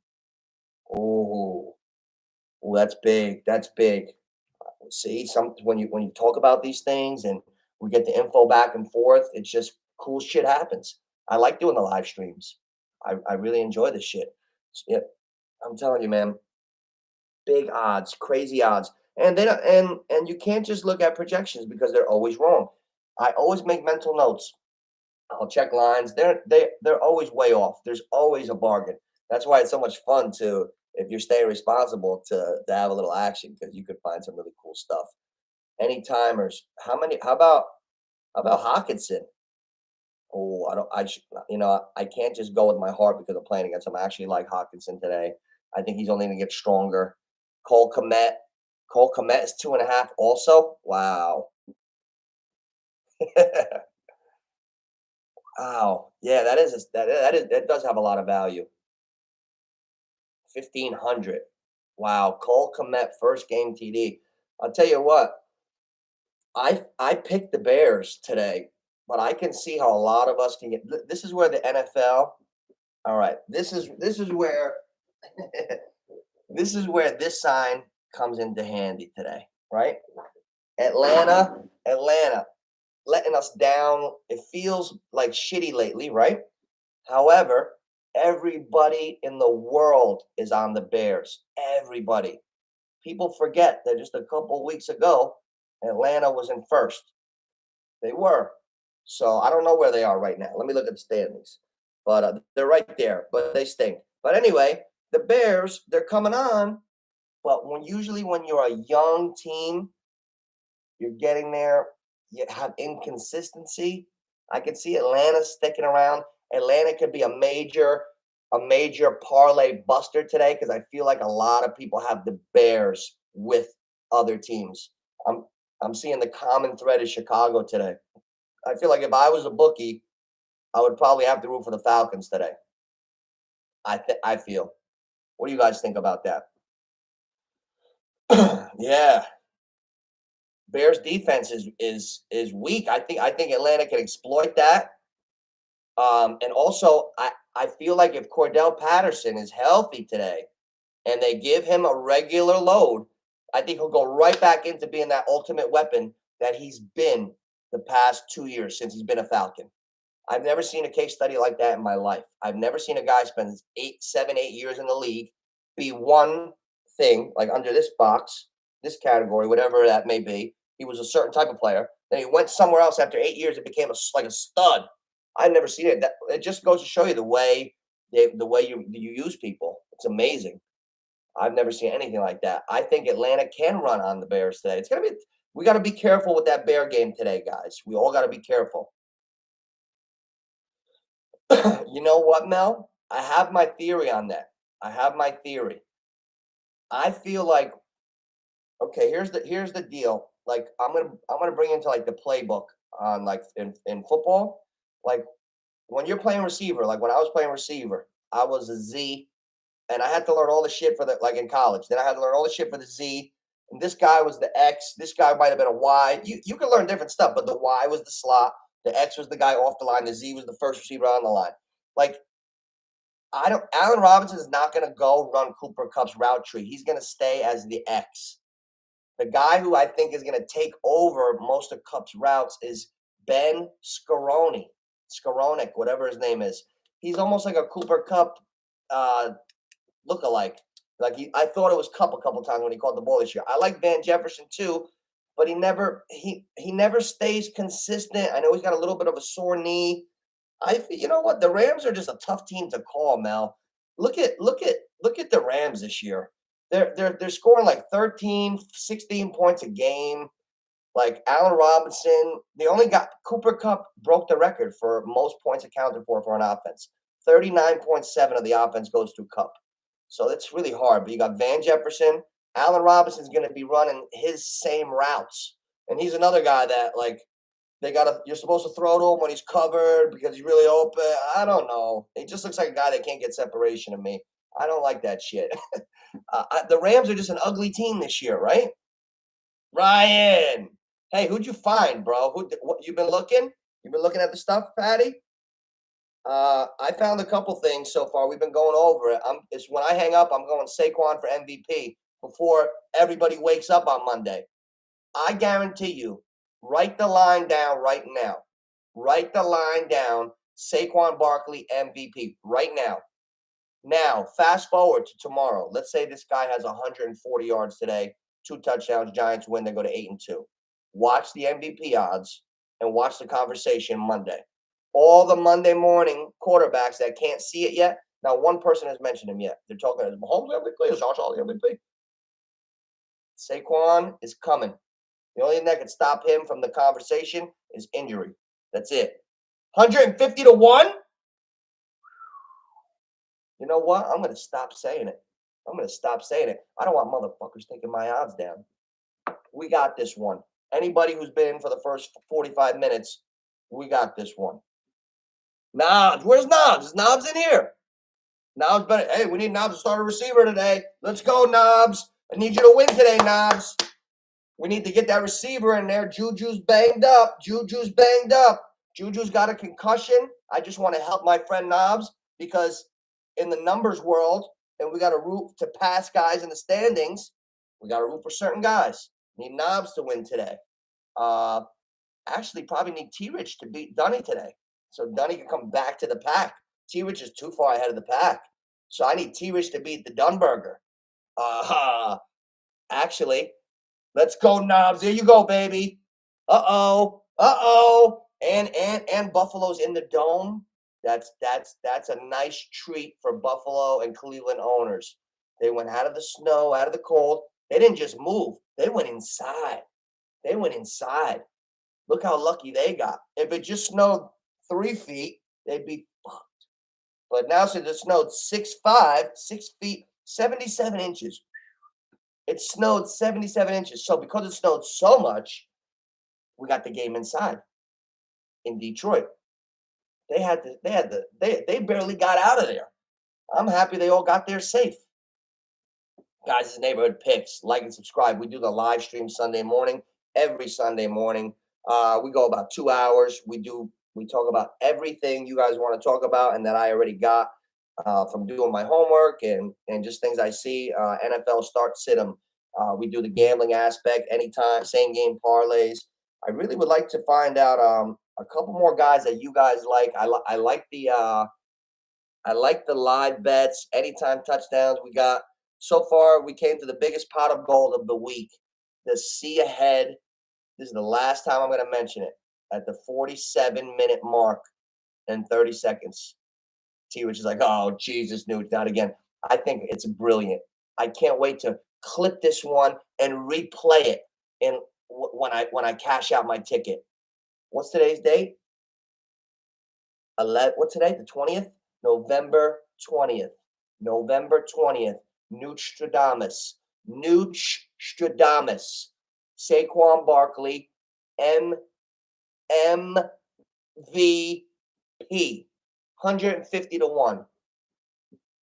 A: Oh, that's big. That's big. See, when you talk about these things and we get the info back and forth, it's just cool shit happens. I like doing the live streams. I really enjoy this shit. Yeah, I'm telling you, man. Big odds, crazy odds. And you can't just look at projections because they're always wrong. I always make mental notes. I'll check lines. They're always way off. There's always a bargain. That's why it's so much fun to, if you're staying responsible, to have a little action, because you could find some really cool stuff. Any timers? How many? How about Hawkinson? Oh, I don't. I can't just go with my heart because I'm playing against him. I actually like Hawkinson today. I think he's only going to get stronger. Cole Komet. Cole Komet is 2.5. Also, wow. Wow. Yeah, that does have a lot of value. 1,500. Wow. Cole Komet, first game TD. I'll tell you what. I picked the Bears today, but I can see how a lot of us can get. This is where the NFL. All right. This is where this is where this sign comes into handy today, right? Atlanta, letting us down. It feels like shitty lately, right? However, everybody in the world is on the Bears. Everybody. People forget that just a couple weeks ago, Atlanta was in first. They were. So I don't know where they are right now. Let me look at the standings. But they're right there, but they stink. But anyway, the Bears, they're coming on. But when you're a young team, you're getting there, you have inconsistency. I could see Atlanta sticking around. Atlanta could be a major parlay buster today, because I feel like a lot of people have the Bears with other teams. I'm I'm seeing the common thread is Chicago today. I feel like if I was a bookie, I would probably have to root for the Falcons today. I feel. What do you guys think about that? Yeah, Bears defense is weak. I think Atlanta can exploit that. And also, I feel like if Cordell Patterson is healthy today and they give him a regular load, I think he'll go right back into being that ultimate weapon that he's been the past 2 years since he's been a Falcon. I've never seen a case study like that in my life. I've never seen a guy spend 8 years in the league, be one thing, like under this box, this category, whatever that may be. He was a certain type of player. Then he went somewhere else after 8 years and became like a stud. I've never seen it. It just goes to show you the way you use people. It's amazing. I've never seen anything like that. I think Atlanta can run on the Bears today. It's gonna be. We got to be careful with that Bear game today, guys. We all got to be careful. You know what, Mel? I have my theory on that. I have my theory. I feel like, okay, here's the deal. Like I'm gonna bring into like the playbook on, like, in football. Like when you're playing receiver, like when I was playing receiver, I was a Z, and I had to learn all the shit for the, like, in college. Then I had to learn all the shit for the Z. And this guy was the X. This guy might have been a Y. You can learn different stuff, but the Y was the slot. The X was the guy off the line. The Z was the first receiver on the line. Like, I don't. Allen Robinson is not going to go run Cooper Cup's route tree. He's going to stay as the X. The guy who I think is going to take over most of Cup's routes is Ben Skowronek, whatever his name is. He's almost like a Cooper Cup lookalike. I thought it was Cup a couple times when he caught the ball this year. I like Van Jefferson too, but he never stays consistent. I know he's got a little bit of a sore knee. You know what? The Rams are just a tough team to call, Mel. Look at the Rams this year. They're scoring like 13, 16 points a game. Like Allen Robinson, they only got Cooper Cup broke the record for most points accounted for an offense. 39.7 of the offense goes to Cup. So it's really hard. But you got Van Jefferson. Allen Robinson's going to be running his same routes. And he's another guy that, like, you're supposed to throw to him when he's covered because he's really open. I don't know. He just looks like a guy that can't get separation of me. I don't like that shit. The Rams are just an ugly team this year, right? Ryan. Hey, who'd you find, bro? What you been looking? You been looking at the stuff, Patty? I found a couple things so far. We've been going over it. It's when I hang up, I'm going Saquon for MVP before everybody wakes up on Monday. I guarantee you, write the line down right now. Write the line down. Saquon Barkley MVP right now. Now, fast forward to tomorrow. Let's say this guy has 140 yards today, 2 touchdowns. Giants win. They go to 8-2. Watch the MVP odds. and watch the conversation Monday. All the Monday morning quarterbacks that can't see it yet. Now, one person has mentioned him yet. They're talking about Mahomes MVP, is Josh Allen MVP. Saquon is coming. The only thing that could stop him from the conversation is injury. That's it. 150 to 1? You know what? I'm going to stop saying it. I'm going to stop saying it. I don't want motherfuckers taking my odds down. We got this one. Anybody who's been in for the first 45 minutes, we got this one. Knobs, where's Knobs? Is Knobs in here? Knobs better. Hey, we need Knobs to start a receiver today. Let's go, Knobs. I need you to win today, Knobs. We need to get that receiver in there. Juju's banged up. Juju's banged up. Juju's got a concussion. I just want to help my friend Knobs because in the numbers world, and we got to root to pass guys in the standings, we got to root for certain guys. Need Knobs to win today. Actually, probably need T-Rich to beat Dunny today. So Dunny can come back to the pack. T-Rich is too far ahead of the pack. So I need T-Rich to beat the Dunburger. Actually, let's go, Knobs. There you go, baby. Uh-oh. Uh-oh. And Buffalo's in the dome. That's a nice treat for Buffalo and Cleveland owners. They went out of the snow, out of the cold. They didn't just move. They went inside. They went inside. Look how lucky they got. If it just snowed 3 feet, they'd be fucked. But now since it snowed 6 feet, 77 inches. It snowed 77 inches. So because it snowed so much, we got the game inside in Detroit. They barely got out of there. I'm happy they all got there safe. Guys, this is Neighborhood Picks. Like and subscribe. We do the live stream Sunday morning, every Sunday morning. We go about 2 hours. We talk about everything you guys want to talk about and that I already got from doing my homework and just things I see. NFL start Sitem. We do the gambling aspect anytime, same game parlays. I really would like to find out a couple more guys that you guys like. I like the live bets, anytime touchdowns. We got so far. We came to the biggest pot of gold of the week. The see ahead. This is the last time I'm going to mention it at the 47-minute mark and 30 seconds. T-Rich is like, oh, Jesus, NOOCH, not again. I think it's brilliant. I can't wait to clip this one and replay it when I cash out my ticket. What's today's date? What's today? The 20th? November 20th. November 20th. Nostradamus. Nostradamus. Saquon Barkley. MVP. 150 to 1.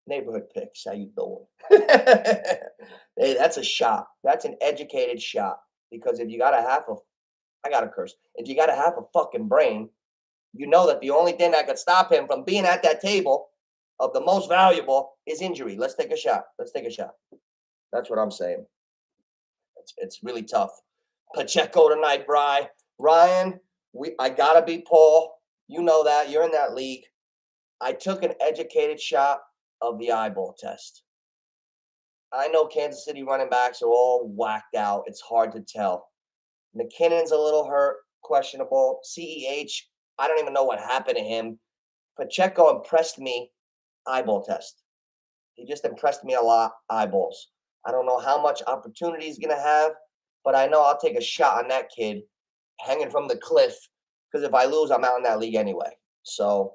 A: Neighborhood Picks. How you doing? Hey, that's a shot. That's an educated shot. Because if you got I got to curse. If you got a half a fucking brain, you know that the only thing that could stop him from being at that table of the most valuable is injury. Let's take a shot. Let's take a shot. That's what I'm saying. It's really tough. Pacheco tonight, Bri. Ryan, I gotta beat Paul. You know that. You're in that league. I took an educated shot of the eyeball test. I know Kansas City running backs are all whacked out. It's hard to tell. McKinnon's a little hurt, questionable. CEH, I don't even know what happened to him. Pacheco impressed me, eyeball test. He just impressed me a lot, eyeballs. I don't know how much opportunity he's going to have, but I know I'll take a shot on that kid hanging from the cliff because if I lose, I'm out in that league anyway. So,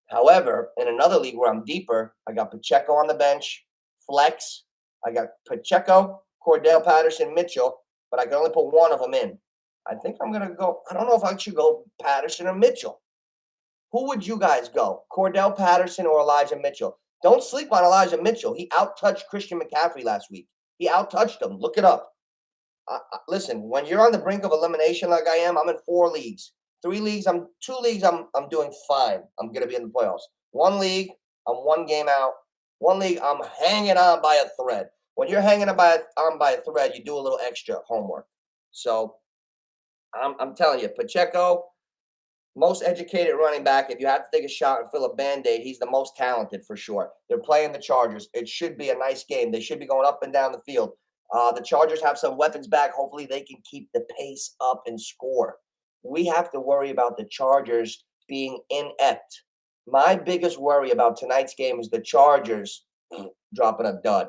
A: however, in another league where I'm deeper, I got Pacheco on the bench, flex. I got Pacheco, Cordell Patterson, Mitchell, but I can only put one of them in. I think I'm going to go. I don't know if I should go Patterson or Mitchell. Who would you guys go? Cordell Patterson or Elijah Mitchell? Don't sleep on Elijah Mitchell. He out-touched Christian McCaffrey last week. He out-touched him. Look it up. Listen, when you're on the brink of elimination like I am, I'm in 4 leagues. 2 leagues, I'm doing fine. I'm going to be in the playoffs. 1 league, I'm 1 game out. 1 league, I'm hanging on by a thread. When you're hanging on by a thread, you do a little extra homework. So I'm telling you, Pacheco, most educated running back. If you have to take a shot and fill a Band-Aid, he's the most talented for sure. They're playing the Chargers. It should be a nice game. They should be going up and down the field. The Chargers have some weapons back. Hopefully they can keep the pace up and score. we have to worry about the Chargers being inept. My biggest worry about tonight's game is the Chargers dropping a dud.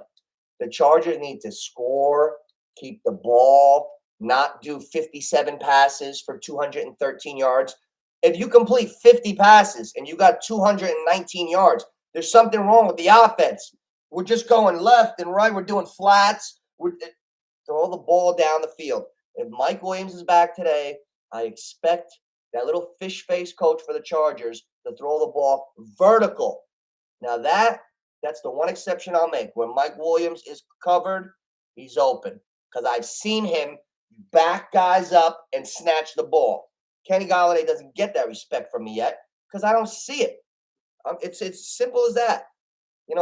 A: The Chargers need to score, keep the ball, not do 57 passes for 213 yards. If you complete 50 passes and you got 219 yards, there's something wrong with the offense. We're just going left and right. We're doing flats. We're throw the ball down the field. If Mike Williams is back today, I expect that little fish face coach for the Chargers to throw the ball vertical. Now that's the one exception I'll make. When Mike Williams is covered, he's open. Because I've seen him back guys up and snatch the ball. Kenny Golladay doesn't get that respect from me yet because I don't see it. It's simple as that.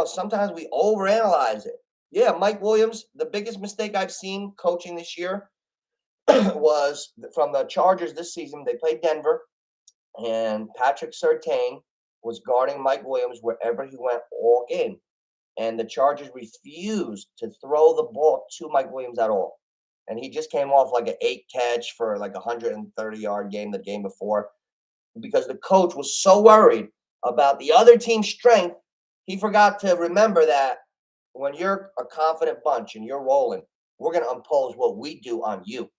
A: Sometimes we overanalyze it. Yeah, Mike Williams, the biggest mistake I've seen coaching this year was from the Chargers this season. They played Denver, and Patrick Surtain was guarding Mike Williams wherever he went all game. And the Chargers refused to throw the ball to Mike Williams at all. And he just came off like an 8 catch for like a 130-yard game the game before because the coach was so worried about the other team's strength, he forgot to remember that when you're a confident bunch and you're rolling, we're going to impose what we do on you.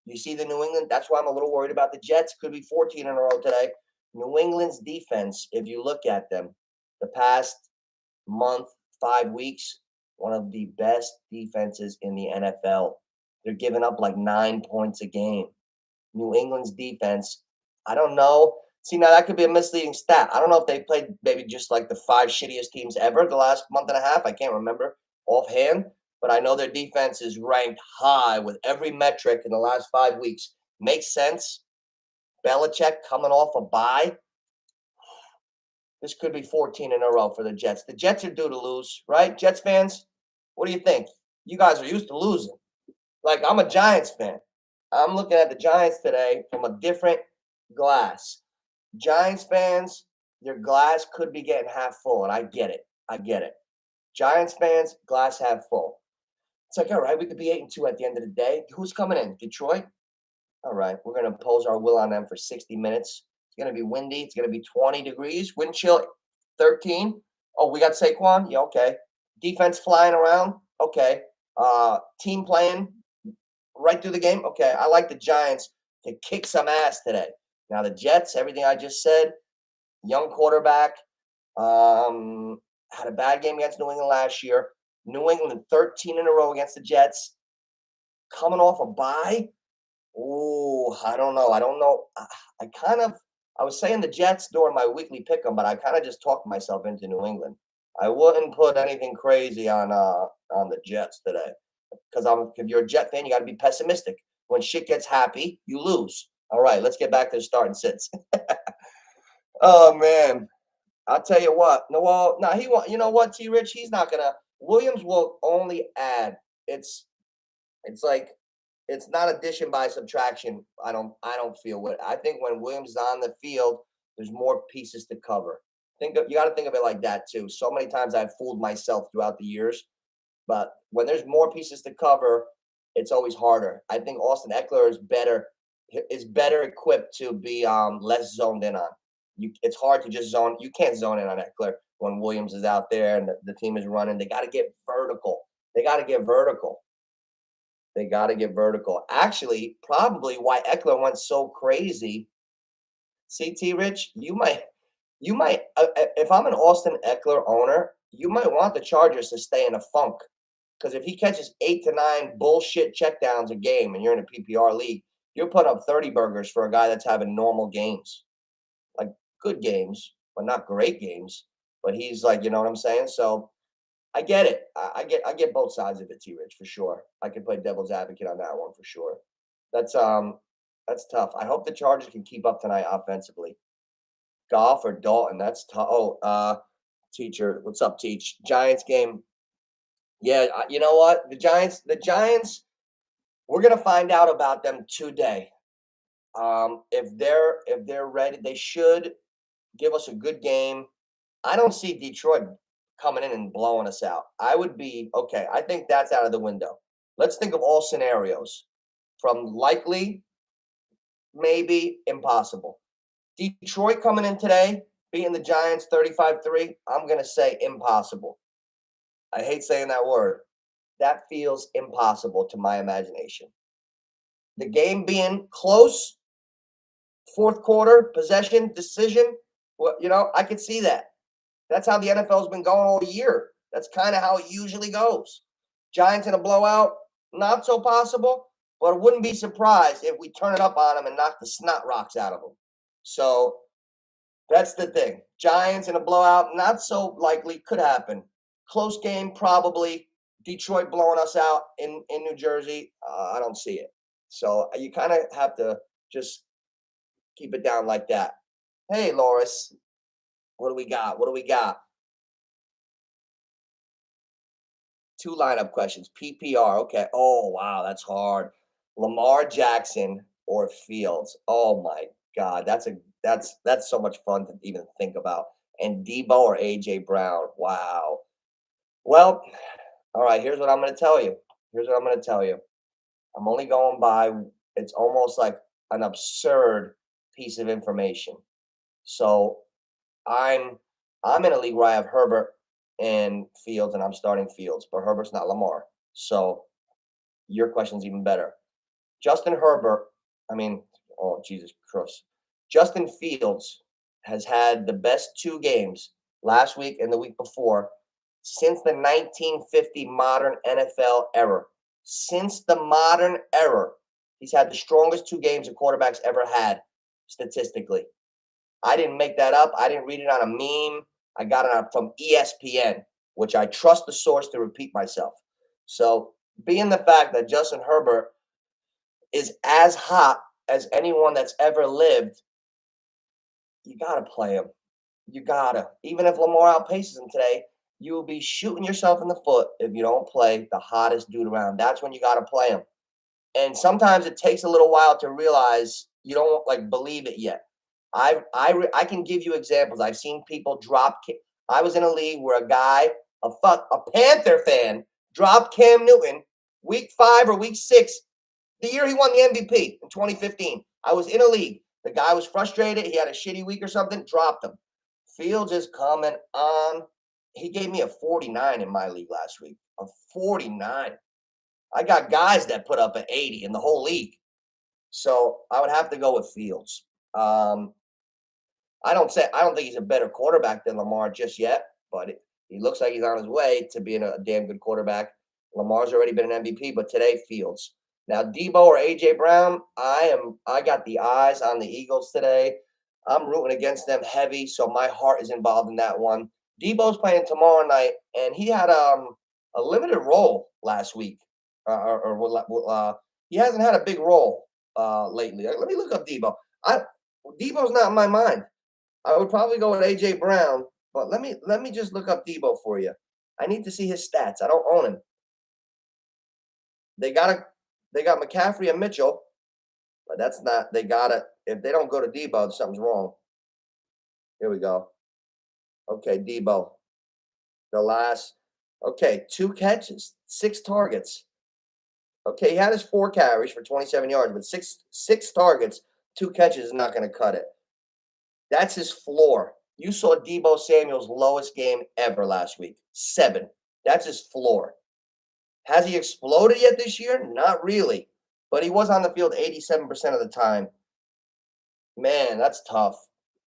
A: You see the New England? That's why I'm a little worried about the Jets. Could be 14 in a row today. New England's defense, if you look at them, the past month, 5 weeks, one of the best defenses in the NFL. They're giving up like 9 points a game. New England's defense, I don't know. See, now that could be a misleading stat. I don't know if they played maybe just like the 5 shittiest teams ever the last month and a half. I can't remember offhand, but I know their defense is ranked high with every metric in the last 5 weeks. Makes sense. Belichick coming off a bye. This could be 14 in a row for the Jets. The Jets are due to lose, right? Jets fans, what do you think? You guys are used to losing. Like, I'm a Giants fan. I'm looking at the Giants today from a different glass. Giants fans, your glass could be getting half full, and I get it. I get it. Giants fans, glass half full. It's like, all right, we could be 8-2 at the end of the day. Who's coming in? Detroit? All right, we're going to impose our will on them for 60 minutes. It's going to be windy. It's going to be 20 degrees. Wind chill 13. Oh, we got Saquon? Yeah, okay. Defense flying around? Okay. Team playing right through the game? Okay. I like the Giants to kick some ass today. Now, the Jets, everything I just said, young quarterback, had a bad game against New England last year. New England 13 in a row against the Jets. Coming off a bye? Oh, I don't know. I was saying the Jets during my weekly pick'em, but I kind of just talked myself into New England. I wouldn't put anything crazy on the Jets today because if you're a Jet fan, you got to be pessimistic. When shit gets happy, you lose. All right, let's get back to the starting sits. Oh man, I'll tell you what. No, he won't. You know what, T. Rich? He's not gonna. Williams will only add. It's like it's not addition by subtraction. I don't feel what I think when Williams is on the field, there's more pieces to cover. You got to think of it like that too. So many times I've fooled myself throughout the years, but when there's more pieces to cover, it's always harder. I think Austin Eckler is better equipped to be less zoned in on. It's hard to just zone. You can't zone in on Eckler when Williams is out there and the team is running. They got to get vertical. They got to get vertical. Actually, probably why Eckler went so crazy. CT Rich, you might, if I'm an Austin Eckler owner, you might want the Chargers to stay in a funk. Because if he catches 8 to 9 bullshit checkdowns a game and you're in a PPR league, you're putting up 30 burgers for a guy that's having normal games. Like good games, but not great games. But he's like, you know what I'm saying? So I get it. I get both sides of it, T. Rich, for sure. I can play devil's advocate on that one for sure. That's tough. I hope the Chargers can keep up tonight offensively. Goff or Dalton, that's tough. Oh, teacher, what's up, Teach? Giants game. Yeah, you know what? The Giants, we're gonna find out about them today. If they're ready, they should give us a good game. I don't see Detroit coming in and blowing us out. I would be okay. I think that's out of the window. Let's think of all scenarios from likely maybe, impossible. Detroit coming in today, beating the Giants 35-3, I'm going to say impossible. I hate saying that word. That feels impossible to my imagination. The game being close, fourth quarter, possession, decision, well, I could see that. That's how the NFL's been going all year. That's kind of how it usually goes. Giants in a blowout, not so possible, but I wouldn't be surprised if we turn it up on them and knock the snot rocks out of them. So that's the thing. Giants in a blowout, not so likely, could happen. Close game, probably. Detroit blowing us out in New Jersey, I don't see it. So you kind of have to just keep it down like that. Hey, Loris, what do we got? What do we got? 2 lineup questions. PPR. Okay. Oh, wow. That's hard. Lamar Jackson or Fields. Oh my God. That's so much fun to even think about. And Debo or AJ Brown. Wow. Well, all right. Here's what I'm going to tell you. I'm only going by, it's almost like an absurd piece of information. So I'm in a league where I have Herbert and Fields, and I'm starting Fields, but Herbert's not Lamar. So your question's even better. Justin Herbert, oh Jesus Christ. Justin Fields has had the best 2 games last week and the week before since the 1950 modern NFL era. Since the modern era, he's had the strongest 2 games a quarterback's ever had statistically. I didn't make that up. I didn't read it on a meme. I got it from ESPN, which I trust the source to repeat myself. So, being the fact that Justin Herbert is as hot as anyone that's ever lived, you got to play him. You got to. Even if Lamar outpaces him today, you will be shooting yourself in the foot if you don't play the hottest dude around. That's when you got to play him. And sometimes it takes a little while to realize you don't believe it yet. I can give you examples. I've seen people drop. I was in a league where a guy, a Panther fan, dropped Cam Newton week 5 or week 6, the year he won the MVP in 2015. I was in a league. The guy was frustrated. He had a shitty week or something. Dropped him. Fields is coming on. He gave me a 49 in my league last week. A 49. I got guys that put up an 80 in the whole league. So I would have to go with Fields. I don't think he's a better quarterback than Lamar just yet, but he looks like he's on his way to being a damn good quarterback. Lamar's already been an MVP, but today Fields. Now Debo or AJ Brown, I got the eyes on the Eagles today. I'm rooting against them heavy, so my heart is involved in that one. Debo's playing tomorrow night, and he had a limited role last week, he hasn't had a big role lately. Let me look up Debo. Debo's not in my mind. I would probably go with AJ Brown, but let me just look up Debo for you. I need to see his stats. I don't own him. They got McCaffrey and Mitchell, but that's not. They got it. If they don't go to Debo, something's wrong. Here we go. Okay, Debo. The last. Okay, 2 catches, 6 targets. Okay, he had his 4 carries for 27 yards, but six targets, 2 catches is not going to cut it. That's his floor. You saw Debo Samuel's lowest game ever last week, 7. That's his floor. Has he exploded yet this year? Not really, but he was on the field 87% of the time. Man, that's tough.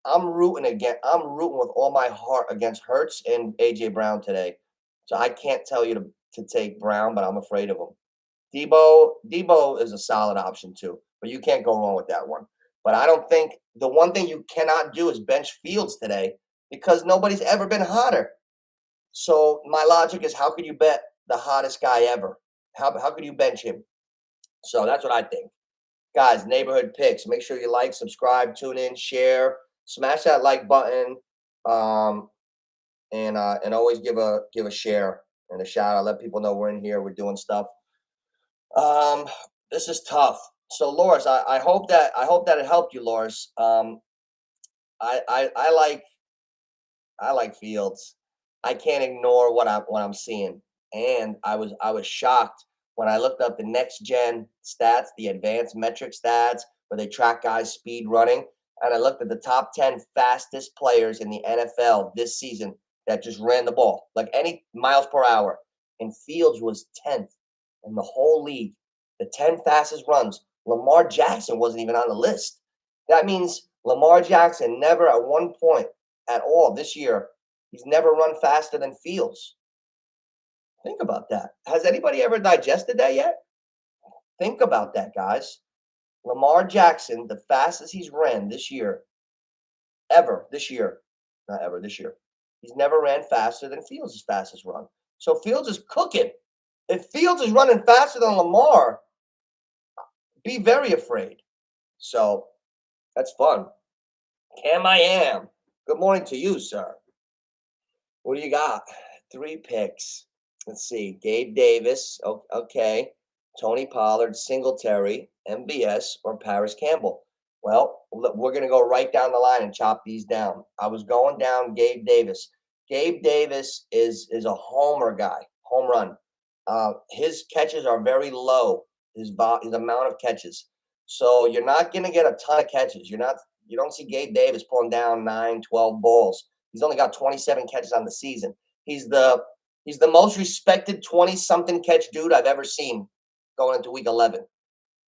A: I'm rooting with all my heart against Hurts and AJ Brown today. So I can't tell you to take Brown, but I'm afraid of him. Debo is a solid option too, but you can't go wrong with that one. But I don't think the one thing you cannot do is bench Fields today because nobody's ever been hotter. So my logic is, how could you bet the hottest guy ever? How could you bench him? So that's what I think. Guys, neighborhood picks. Make sure you like, subscribe, tune in, share, smash that like button, and always give a share and a shout out. Let people know we're in here. We're doing stuff. This is tough. So Loris, I hope that it helped you, Loris. I like Fields. I can't ignore what I'm seeing, and I was shocked when I looked up the next gen stats, the advanced metric stats where they track guys' speed running. And I looked at the top 10 fastest players in the NFL this season that just ran the ball, like any miles per hour. And Fields was 10th in the whole league. The 10 fastest runs. Lamar Jackson wasn't even on the list. That means Lamar Jackson never at one point at all this year, he's never run faster than Fields. Think about that. Has anybody ever digested that yet? Think about that, guys. Lamar Jackson, the fastest he's ran this year, ever this year, not ever this year, he's never ran faster than Fields' fastest run. So Fields is cooking. If Fields is running faster than Lamar, be very afraid. So that's fun. Cam, I am. Good morning to you, sir. What do you got? 3 picks. Let's see. Gabe Davis. Okay. Tony Pollard, Singletary, MBS, or Paris Campbell. Well, we're going to go right down the line and chop these down. I was going down Gabe Davis. Gabe Davis is a homer guy, home run. His catches are very low, his amount of catches. So you're not going to get a ton of catches. You don't see Gabe Davis pulling down 9, 12 balls. He's only got 27 catches on the season. He's the most respected 20-something catch dude I've ever seen going into week 11.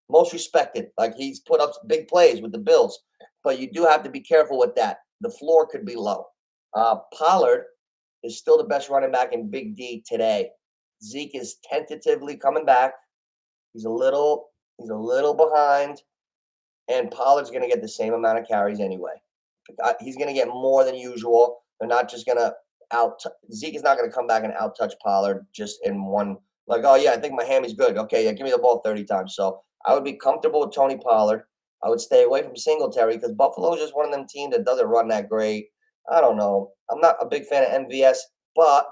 A: Most respected. Like, he's put up big plays with the Bills. But you do have to be careful with that. The floor could be low. Pollard is still the best running back in Big D today. Zeke is tentatively coming back. He's a little behind. And Pollard's going to get the same amount of carries anyway. He's going to get more than usual. They're not just going to Zeke is not going to come back and out-touch Pollard just in one. Like, oh, yeah, I think my hammy's good. Okay, yeah, give me the ball 30 times. So I would be comfortable with Tony Pollard. I would stay away from Singletary because Buffalo is just one of them teams that doesn't run that great. I don't know. I'm not a big fan of MVS, but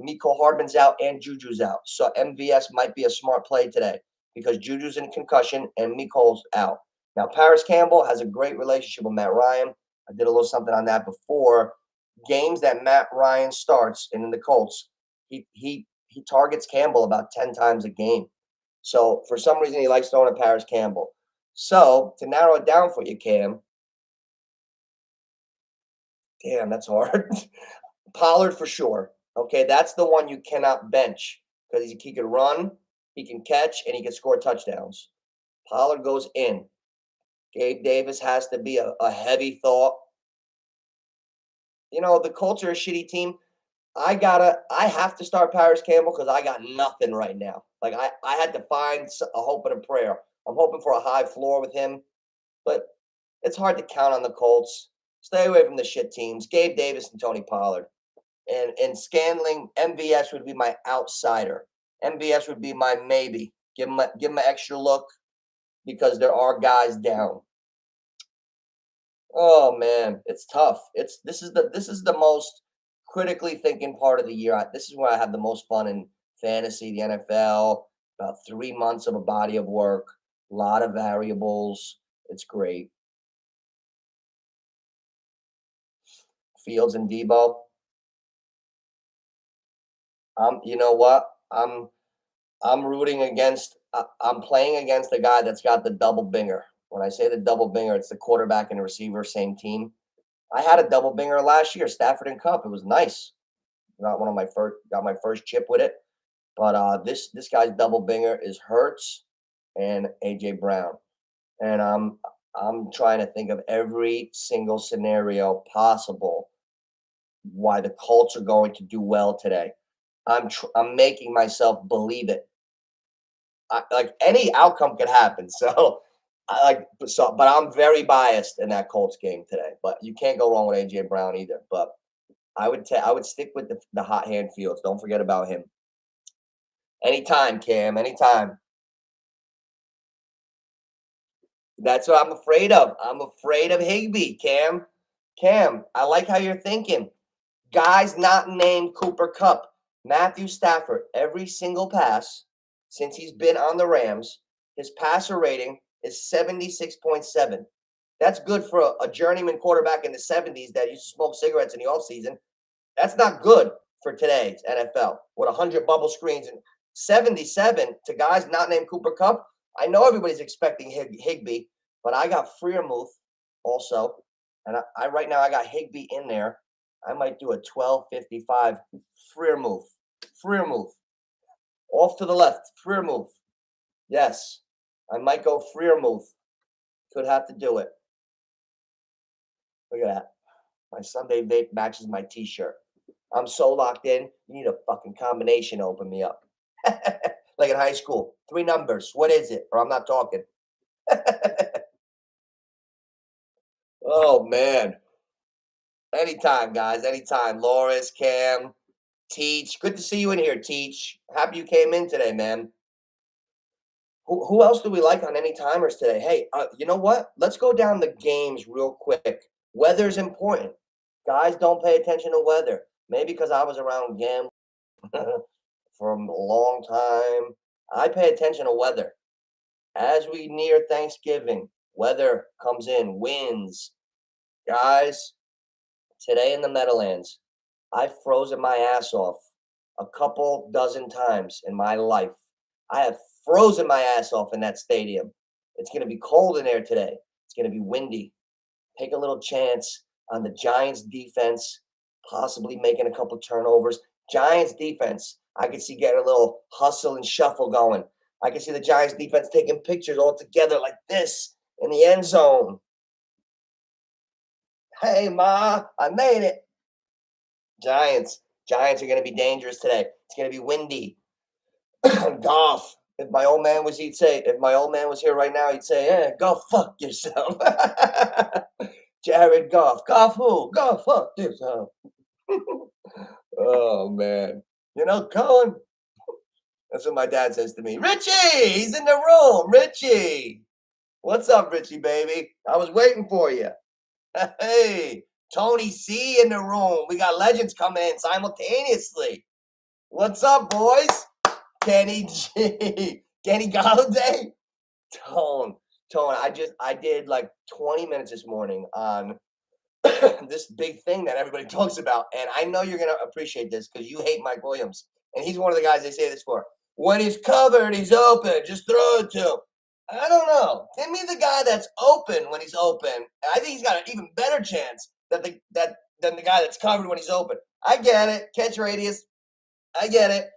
A: Mecole Hardman's out and Juju's out. So MVS might be a smart play today because Juju's in concussion and Mecole's out. Now, Paris Campbell has a great relationship with Matt Ryan. I did a little something on that before. Games that Matt Ryan starts in the Colts, he targets Campbell about 10 times a game. So for some reason, he likes throwing at Paris Campbell. So to narrow it down for you, Cam, damn, that's hard. Pollard for sure. Okay, that's the one you cannot bench because he can run, he can catch, and he can score touchdowns. Pollard goes in. Gabe Davis has to be a heavy thought. You know, the Colts are a shitty team. I have to start Paris Campbell because I got nothing right now. Like, I had to find a hope and a prayer. I'm hoping for a high floor with him, but it's hard to count on the Colts. Stay away from the shit teams. Gabe Davis and Tony Pollard. And Scandling, MVS would be my outsider. MVS would be my maybe. Give him an extra look because there are guys down. Oh man, it's tough. This is the most critically thinking part of the year. This is where I have the most fun in fantasy, the NFL. About 3 months of a body of work, a lot of variables. It's great. Fields and Debo. You know what? I'm rooting against. I'm playing against the guy that's got the double binger. When I say the double binger, it's the quarterback and the receiver, same team. I had a double binger last year, Stafford and Cup. It was nice. Got my first chip with it. But this guy's double binger is Hurts and AJ Brown. And I'm trying to think of every single scenario possible why the Colts are going to do well today. I'm making myself believe it. Like, any outcome could happen. So but I'm very biased in that Colts game today. But you can't go wrong with AJ Brown either. But I would stick with the hot hand Fields. Don't forget about him. Anytime, Cam. Anytime. That's what I'm afraid of. I'm afraid of Higbee, Cam. Cam, I like how you're thinking. Guys not named Cooper Kupp. Matthew Stafford, every single pass since he's been on the Rams, his passer rating is 76.7. That's good for a journeyman quarterback in the 70s that used to smoke cigarettes in the offseason. That's not good for today's NFL with 100 bubble screens and 77 to guys not named Cooper Kupp. I know everybody's expecting Higbee, but I got Freermuth also, and I right now I got Higby in there. I might do a 12.55 Freermuth. Freermuth. Off to the left. Freermuth. Yes. I might go Freermuth. Could have to do it. Look at that. My Sunday vape matches my t-shirt. I'm so locked in. You need a fucking combination to open me up. Like in high school. 3 numbers. What is it? Or I'm not talking. Oh, man. Anytime, guys. Anytime. Loris, Cam, Teach. Good to see you in here, Teach. Happy you came in today, man. Who else do we like on any timers today? Hey, you know what? Let's go down the games real quick. Weather's important. Guys don't pay attention to weather. Maybe because I was around gambling for a long time. I pay attention to weather. As we near Thanksgiving, weather comes in, winds. Guys, today in the Meadowlands, I've frozen my ass off a couple dozen times in my life. I have frozen my ass off in that stadium. It's going to be cold in there today. It's going to be windy. Take a little chance on the Giants defense, possibly making a couple turnovers. Giants defense, I could see getting a little hustle and shuffle going. I can see the Giants defense taking pictures all together like this in the end zone. Hey, Ma, I made it. Giants are going to be dangerous today. It's going to be windy. Golf. If my old man was, if my old man was here right now, he'd say, "Hey, go fuck yourself." Jared Goff. Goff who? Go fuck yourself. Oh man. You know, Cohen. That's what my dad says to me. Richie, he's in the room. Richie. What's up, Richie, baby? I was waiting for you. Hey, Tony C in the room. We got legends coming in simultaneously. What's up, boys? Kenny G. Kenny Galladay. Tone. I did like 20 minutes this morning on this big thing that everybody talks about. And I know you're going to appreciate this because you hate Mike Williams. And he's one of the guys they say this for. When he's covered, he's open. Just throw it to him. I don't know. Give me the guy that's open when he's open. I think he's got an even better chance than the guy that's covered when he's open. I get it. Catch radius. I get it.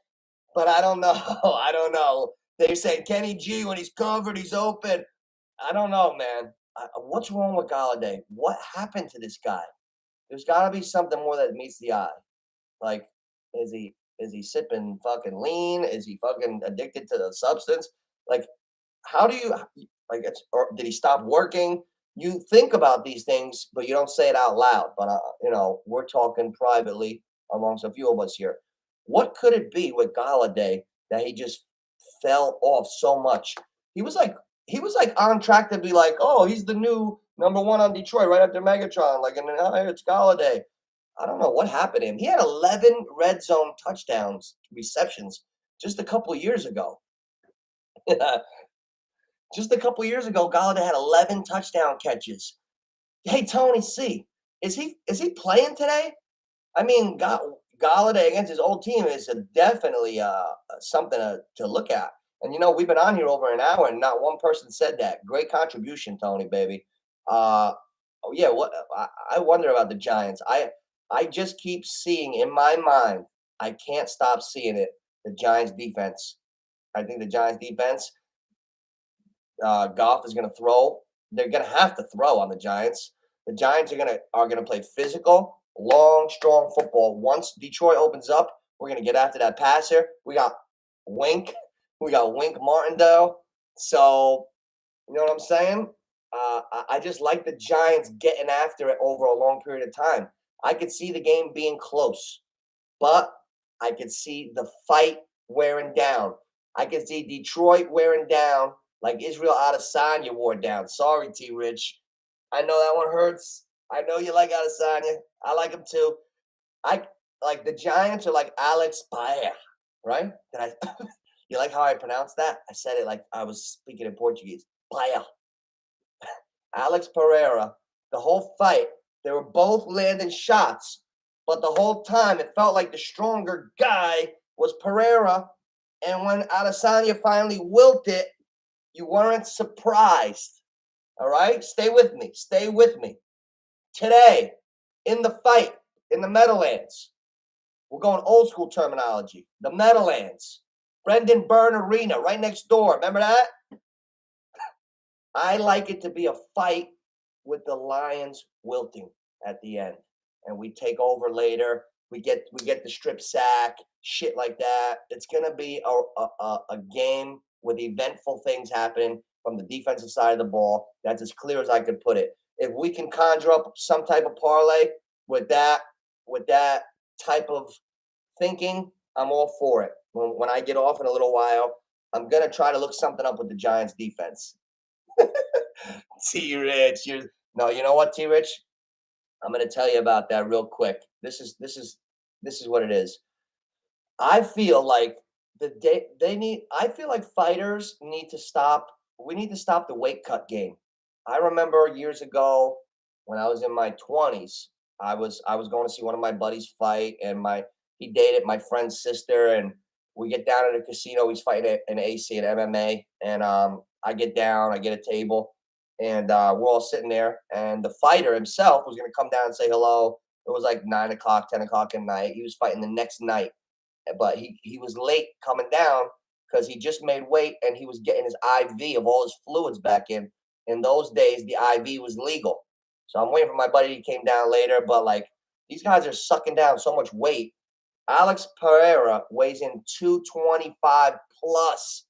A: But I don't know. I don't know. They're saying Kenny G, when he's covered, he's open. I don't know, man. What's wrong with Galladay? What happened to this guy? There's got to be something more that meets the eye. Like, is he sipping fucking lean? Is he fucking addicted to the substance? Like, how do you like? Or did he stop working? You think about these things, but you don't say it out loud. But you know, we're talking privately amongst a few of us here. What could it be with Galladay that he just fell off so much? He was like on track to be like, oh, he's the new number 1 on Detroit right after Megatron. Like, and then it's Galladay. I don't know what happened to him. He had 11 red zone touchdowns, receptions, just a couple years ago. Just a couple years ago, Galladay had 11 touchdown catches. Hey, Tony C, is he playing today? I mean, Galladay against his old team is definitely something to look at. And you know, we've been on here over an hour, and not one person said that. Great contribution, Tony, baby. Oh yeah, what I wonder about the Giants. I just keep seeing in my mind. I can't stop seeing it. The Giants defense. I think the Giants defense. Goff is going to throw. They're going to have to throw on the Giants. The Giants are gonna play physical, long, strong football. Once Detroit opens up, we're going to get after that passer. We got Wink Martindale. So, you know what I'm saying? I just like the Giants getting after it over a long period of time. I could see the game being close, but I could see the fight wearing down. I could see Detroit wearing down like Israel Adesanya wore down. Sorry, T. Rich. I know that one hurts. I know you like Adesanya. I like him too. I like the Giants are like Alex Baer, right? You like how I pronounced that? I said it like I was speaking in Portuguese. Baer. Alex Pereira. The whole fight, they were both landing shots, but the whole time it felt like the stronger guy was Pereira. And when Adesanya finally wilted, you weren't surprised. All right? Stay with me. Stay with me. Today, in the fight, in the Meadowlands, we're going old school terminology. The Meadowlands, Brendan Byrne Arena, right next door. Remember that? I like it to be a fight with the Lions wilting at the end, and we take over later. We get the strip sack, shit like that. It's gonna be a game with eventful things happening from the defensive side of the ball. That's as clear as I could put it. If we can conjure up some type of parlay with that type of thinking, I'm all for it. When I get off in a little while, I'm gonna try to look something up with the Giants defense. T Rich, no, you know what, T Rich? I'm gonna tell you about that real quick. This is what it is. I feel like I feel like fighters need to stop. We need to stop the weight cut game. I remember years ago when I was in my 20s, I was going to see one of my buddies fight, and he dated my friend's sister, and we get down at a casino. He's fighting an AC and MMA, and I get down, I get a table, and we're all sitting there, and the fighter himself was going to come down and say hello. It was like 9 o'clock, 10 o'clock at night. He was fighting the next night, but he was late coming down because he just made weight and he was getting his IV of all his fluids back in. In those days, the IV was legal. So I'm waiting for my buddy. He came down later, but like these guys are sucking down so much weight. Alex Pereira weighs in 225 plus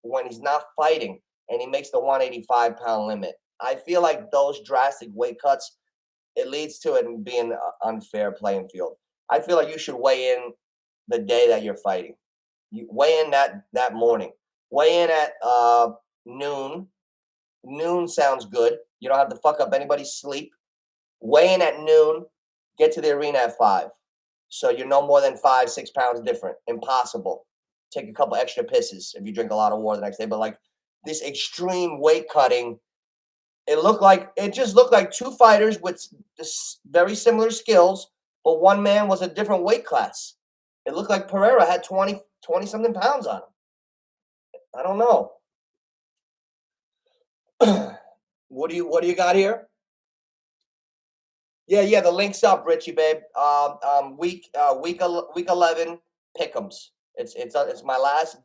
A: when he's not fighting, and he makes the 185-pound limit. I feel like those drastic weight cuts, it leads to it being an unfair playing field. I feel like you should weigh in the day that you're fighting. You weigh in that morning. Weigh in at noon. Noon sounds good. You don't have to fuck up anybody's sleep. Weigh in at noon. Get to the arena at 5. So you're no more than 5-6 pounds different. Impossible. Take a couple extra pisses if you drink a lot of water the next day. But like this extreme weight cutting, it just looked like two fighters with this very similar skills, but one man was a different weight class. It looked like Pereira had 20 something pounds on him. I don't know. What do you got here? Yeah, the link's up, Richie, babe. Week 11 pick'ems. It's my last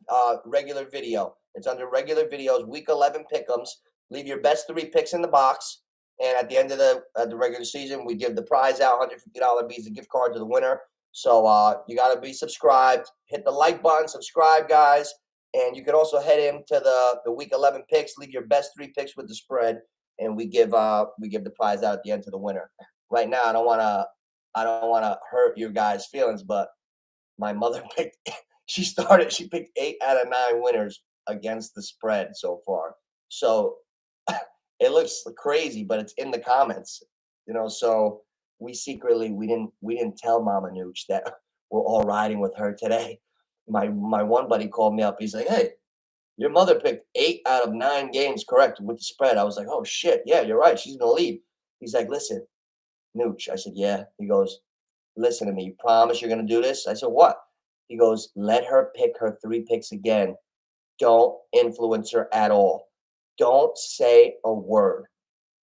A: regular video. It's under regular videos. Week 11 pick'ems. Leave your best 3 picks in the box, and at the end of the regular season, we give the prize out, $150 Visa gift card to the winner. So you got to be subscribed. Hit the like button, subscribe, guys, and you can also head into the week 11 picks. Leave your best 3 picks with the spread, and we give the prize out at the end to the winner. Right now, I don't want to hurt your guys' feelings, but my mother she picked 8 out of 9 winners against the spread so far. So it looks crazy, but it's in the comments, so we didn't tell Mama Nooch that we're all riding with her today. My one buddy called me up. He's like, "Hey, your mother picked 8 out of 9 games correct with the spread." I was like, "Oh shit, yeah, you're right. She's gonna lead." He's like, "Listen, Nooch." I said, "Yeah." He goes, "Listen to me. You promise you're going to do this?" I said, "What?" He goes, "Let her pick her 3 picks again. Don't influence her at all. Don't say a word.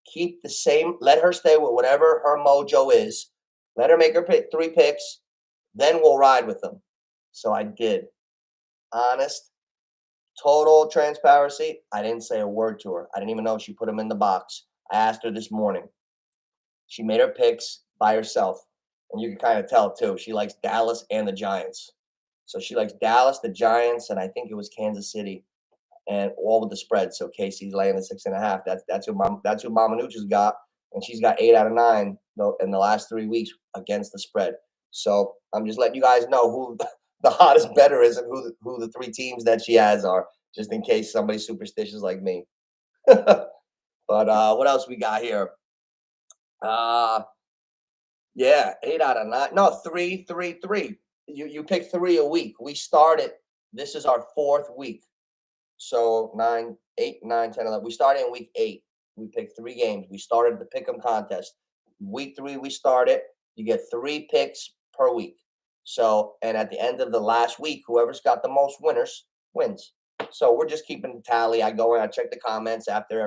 A: Keep the same. Let her stay with whatever her mojo is. Let her make her pick 3 picks. Then we'll ride with them." So I did. Honest, total transparency. I didn't say a word to her. I didn't even know she put them in the box. I asked her this morning. She made her picks by herself. And you can kind of tell too. She likes Dallas and the Giants. So she likes Dallas, the Giants, and I think it was Kansas City, and all with the spread. So Casey's laying the 6.5. That's who Mama Nooch has got, and she's got 8 out of 9 in the last 3 weeks against the spread. So I'm just letting you guys know who the hottest bettor is and who the 3 teams that she has are, just in case somebody's superstitious like me. But what else we got here? Yeah, 8 out of 9. No, 3, 3, 3. You pick 3 a week. We started. This is our 4th week. So 9, 8, 9, 10, 11. We started in week 8. We picked 3 games. We started the pick'em contest. Week 3, we started. You get 3 picks per week. So, and at the end of the last week, whoever's got the most winners wins. So we're just keeping tally. I go and I check the comments after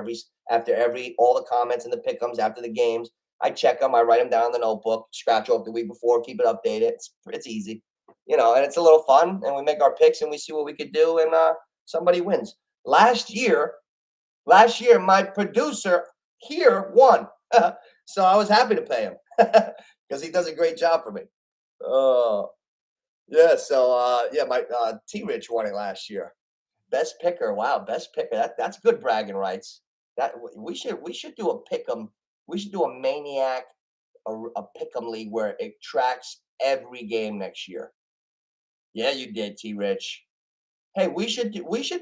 A: all the comments and the pick'ems after the games. I check them. I write them down in the notebook. Scratch off the week before. Keep it updated. It's easy, and it's a little fun. And we make our picks and we see what we could do. And somebody wins. Last year, my producer here won. So I was happy to pay him because he does a great job for me. Oh, yeah. So yeah, my T-Rich won it last year. Best picker. Wow, best picker. That's good bragging rights. That we should do a pick 'em. We should do a maniac a pick 'em league where it tracks every game next year. Yeah, you did, T Rich. Hey, we should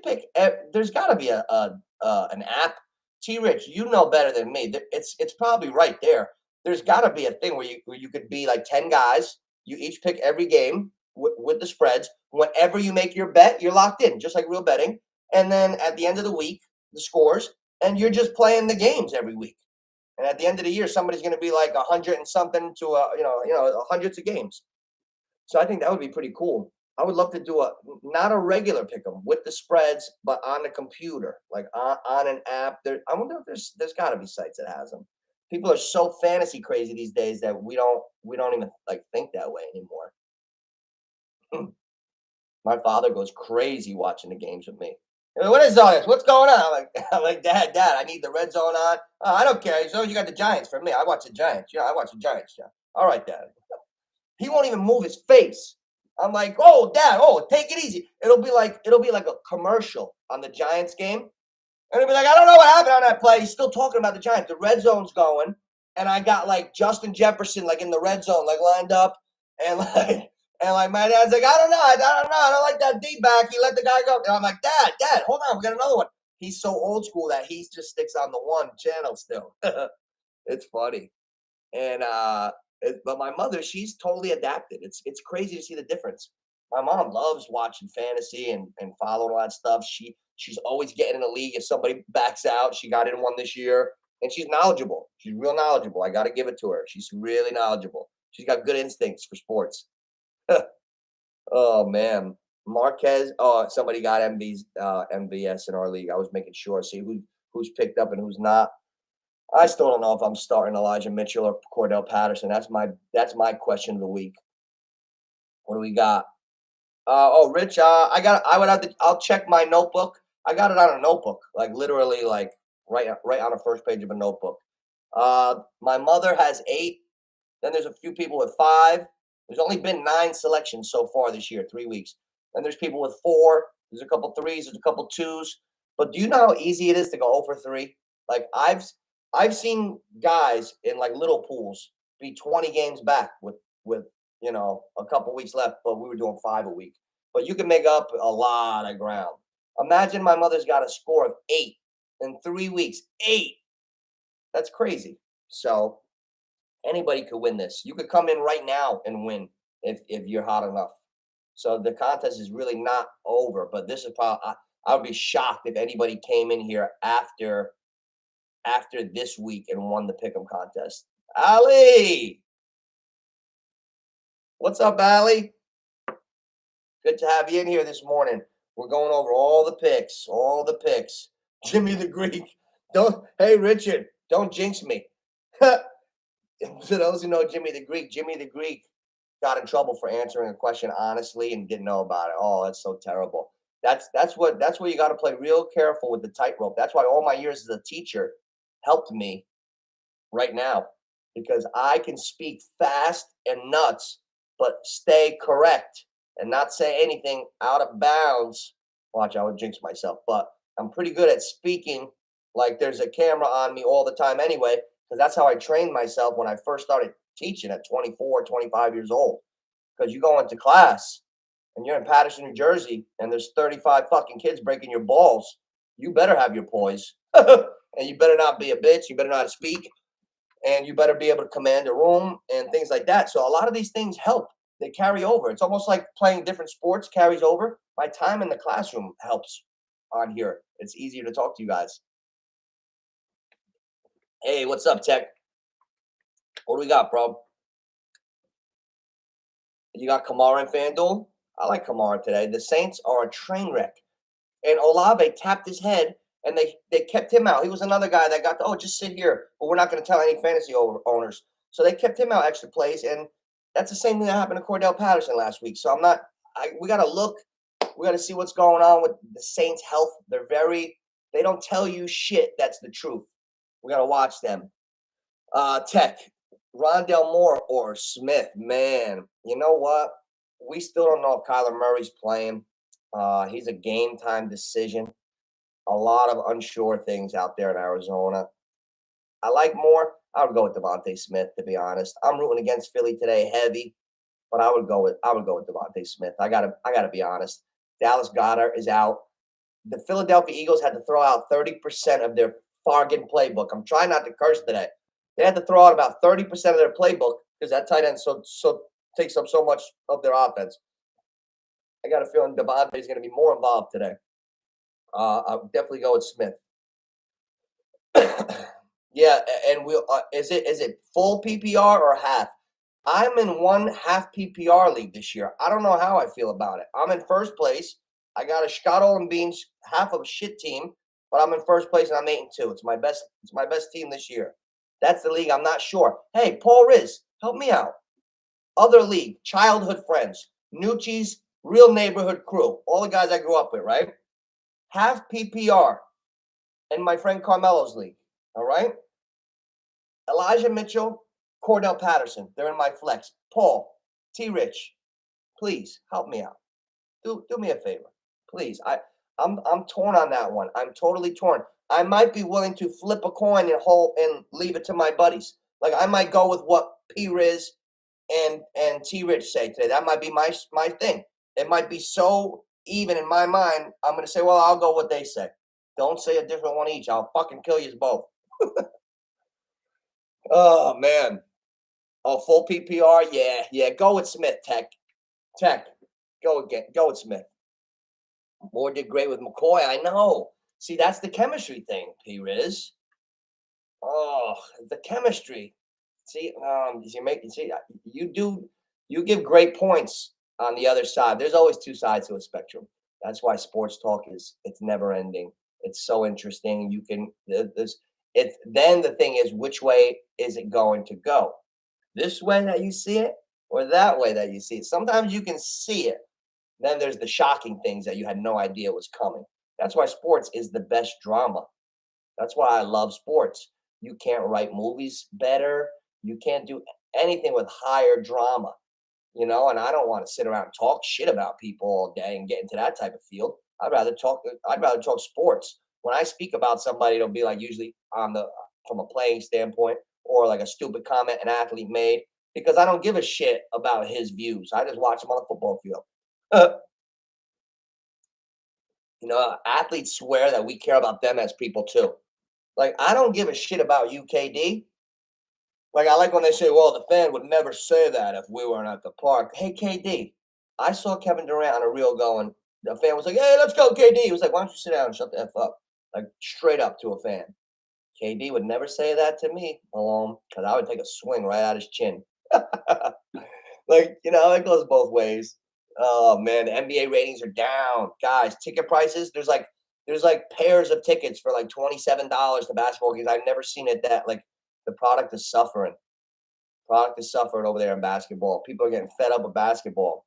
A: pick. There's got to be an app. T Rich, you know better than me. It's probably right there. There's got to be a thing where you could be like 10 guys. You each pick every game with the spreads. Whenever you make your bet, you're locked in, just like real betting. And then at the end of the week, the scores, and you're just playing the games every week. And at the end of the year, somebody's going to be like 100 and something to hundreds of games. So I think that would be pretty cool. I would love to do not a regular pick 'em with the spreads, but on the computer, like on an app. I wonder if there's got to be sites that has them. People are so fantasy crazy these days that we don't even like think that way anymore. My father goes crazy watching the games with me. What is all this? What's going on? I'm like, Dad, I need the red zone on. I don't care. So you got the Giants for me. I watch the Giants. Yeah, I watch the Giants. Yeah. All right, Dad. He won't even move his face. I'm like, oh, Dad, take it easy. It'll be like a commercial on the Giants game. And he'll be like, I don't know what happened on that play. He's still talking about the Giants. The red zone's going. And I got like Justin Jefferson like in the red zone, like lined up. And like my dad's like, I don't know. I don't like that D back. He let the guy go. And I'm like, Dad, hold on. We got another one. He's so old school that he just sticks on the one channel still. It's funny. And but my mother, she's totally adapted. It's crazy to see the difference. My mom loves watching fantasy and following all that stuff. She's always getting in a league if somebody backs out. She got in one this year, and she's knowledgeable. She's real knowledgeable. I got to give it to her. She's really knowledgeable. She's got good instincts for sports. Oh man, Marquez. Oh, somebody got MVS in our league. I was making sure. See who's picked up and who's not. I still don't know if I'm starting Elijah Mitchell or Cordell Patterson. That's my question of the week. What do we got? Rich. I'll check my notebook. I got it on a notebook, like literally, like right on the first page of a notebook. My mother has 8. Then there's a few people with 5. There's only been 9 selections so far this year, 3 weeks. Then there's people with 4. There's a couple threes. There's a couple twos. But do you know how easy it is to go 0 for 3? Like I've seen guys in like little pools be 20 games back with a couple weeks left, but we were doing 5 a week. But you can make up a lot of ground. Imagine my mother's got a score of 8 in 3 weeks. 8. That's crazy. So anybody could win this. You could come in right now and win if you're hot enough. So the contest is really not over, but this is probably I would be shocked if anybody came in here after this week and won the pick'em contest. Ali, what's up, Ali? Good to have you in here this morning. We're going over all the picks. Jimmy the Greek. Hey Richard, don't jinx me. For those who know Jimmy the Greek got in trouble for answering a question honestly and didn't know about it. Oh, that's so terrible. That's where you got to play real careful with the tightrope. That's why all my years as a teacher helped me right now, because I can speak fast and nuts, but stay correct and not say anything out of bounds. Watch, I would jinx myself, but I'm pretty good at speaking like there's a camera on me all the time anyway, because that's how I trained myself when I first started teaching at 24, 25 years old. Because you go into class and you're in Paterson, New Jersey, and there's 35 fucking kids breaking your balls, you better have your poise. And you better not be a bitch. You better not speak. And you better be able to command a room and things like that. So a lot of these things help. They carry over. It's almost like playing different sports carries over. My time in the classroom helps on here. It's easier to talk to you guys. Hey, what's up, Tech? What do we got, bro? You got Kamara and FanDuel? I like Kamara today. The Saints are a train wreck. and Olave tapped his head, and they kept him out. He was another guy that got just sit here, but we're not going to tell any fantasy owners. So they kept him out extra plays, and that's the same thing that happened to Cordell Patterson last week. So we got to look. We got to see what's going on with the Saints' health. They don't tell you shit. That's the truth. We got to watch them. Tech, Rondell Moore or Smith, man, you know what? We still don't know if Kyler Murray's playing. He's a game time decision. A lot of unsure things out there in Arizona. I like Moore. I would go with Devontae Smith, to be honest. I'm rooting against Philly today, heavy, but I would go with Devontae Smith. I gotta be honest. Dallas Goedert is out. The Philadelphia Eagles had to throw out 30% of their bargain playbook. I'm trying not to curse today. They had to throw out about 30% of their playbook because that tight end so takes up so much of their offense. I got a feeling Devontae is going to be more involved today. I'll definitely go with Smith. Yeah, and is it full PPR or half? I'm in one half PPR league this year. I don't know how I feel about it. I'm in first place. I got a Scotto and Beans half of a shit team, but I'm in first place and I'm 8-2. It's my best team this year. That's the league. I'm not sure. Hey, Paul Riz, help me out. Other league, childhood friends, NOOCH's real neighborhood crew, all the guys I grew up with, right? Half PPR in my friend Carmelo's league. All right. Elijah Mitchell, Cordell Patterson. They're in my flex. Paul, T. Rich, please help me out. Do me a favor, please. I'm torn on that one. I'm totally torn. I might be willing to flip a coin and leave it to my buddies. Like I might go with what P. Riz and T. Rich say today. That might be my thing. It might be so even in my mind. I'm gonna say, well, I'll go what they say. Don't say a different one each. I'll fucking kill you both. Oh man. Oh, full PPR. Yeah. Go with Smith. Tech. Go with Smith. Moore did great with McCoy. I know. See, that's the chemistry thing, P. Riz. Oh, the chemistry. See, you give great points on the other side. There's always two sides to a spectrum. That's why sports talk it's never ending. It's so interesting. Then the thing is, which way is it going to go? This way that you see it, or that way that you see it? Sometimes you can see it. Then there's the shocking things that you had no idea was coming. That's why sports is the best drama. That's why I love sports. You can't write movies better. You can't do anything with higher drama, and I don't want to sit around and talk shit about people all day and get into that type of field. I'd rather talk sports. When I speak about somebody, it'll be like usually from a playing standpoint or like a stupid comment an athlete made because I don't give a shit about his views. I just watch him on the football field. Athletes swear that we care about them as people too. Like, I don't give a shit about you, KD. Like, I like when they say, well, the fan would never say that if we weren't at the park. Hey, KD, I saw Kevin Durant on a reel going, the fan was like, hey, let's go, KD. He was like, why don't you sit down and shut the F up? Like, straight up to a fan. KD would never say that to me alone because I would take a swing right at his chin. Like, it goes both ways. Oh, man, the NBA ratings are down. Guys, ticket prices, there's like pairs of tickets for like $27 to basketball games. I've never seen it that, like, the product is suffering. Product is suffering over there in basketball. People are getting fed up with basketball.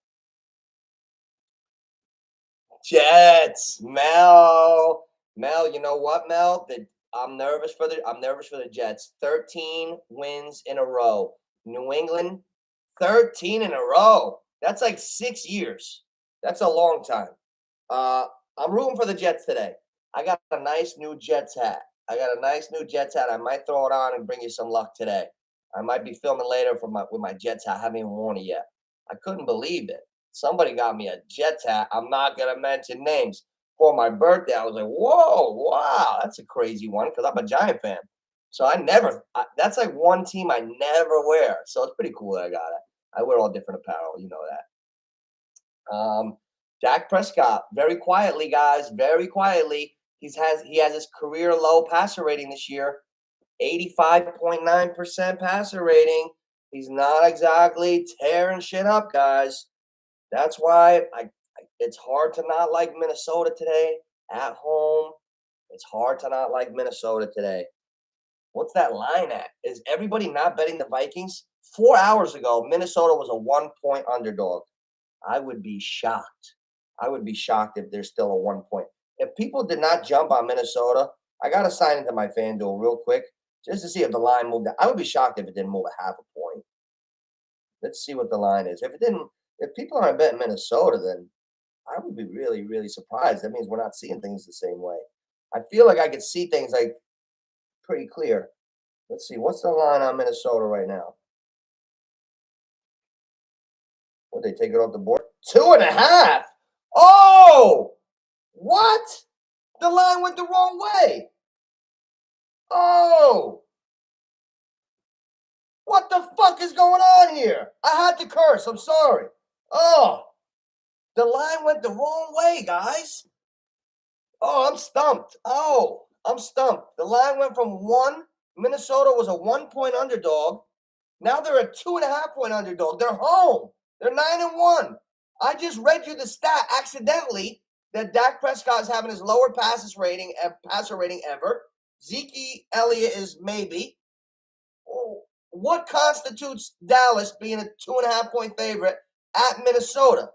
A: Jets, Mel, you know what, Mel? I'm nervous for the Jets. 13 wins in a row. New England, 13 in a row. That's like 6 years. That's a long time. I'm rooting for the Jets today. I got a nice new Jets hat. I might throw it on and bring you some luck today. I might be filming later with my Jets hat. I haven't even worn it yet. I couldn't believe it. Somebody got me a Jets hat. I'm not going to mention names. For my birthday, I was like, whoa, wow, that's a crazy one because I'm a Giant fan. So that's like one team I never wear. So it's pretty cool that I got it. I wear all different apparel. You know that. Dak Prescott, very quietly, guys, very quietly. He has his career low passer rating this year, 85.9% passer rating. He's not exactly tearing shit up, guys. That's why it's hard to not like Minnesota today. at home. It's hard to not like Minnesota today. What's that line at? Is everybody not betting the Vikings? 4 hours ago, Minnesota was a 1 point underdog. I would be shocked. I would be shocked if there's still a 1 point. If people did not jump on Minnesota, I got to sign into my FanDuel real quick just to see if the line moved. I would be shocked if it didn't move a half a point. Let's see what the line is. If it didn't, if people aren't betting Minnesota, then I would be really, really surprised. That means we're not seeing things the same way. I feel like I could see things like pretty clear. Let's see. What's the line on Minnesota right now? What, they take it off the board? 2.5. Oh, what? The line went the wrong way. Oh, what the fuck is going on here? I had to curse. I'm sorry. Oh, the line went the wrong way, guys. Oh, I'm stumped. Oh, I'm stumped. The line went from one. Minnesota was a 1 point underdog. Now they're a 2.5 point underdog. They're home. They're 9-1. I just read you the stat accidentally that Dak Prescott is having his lower passer rating ever. Zeke Elliott is maybe. Oh, what constitutes Dallas being a 2.5 point favorite at Minnesota?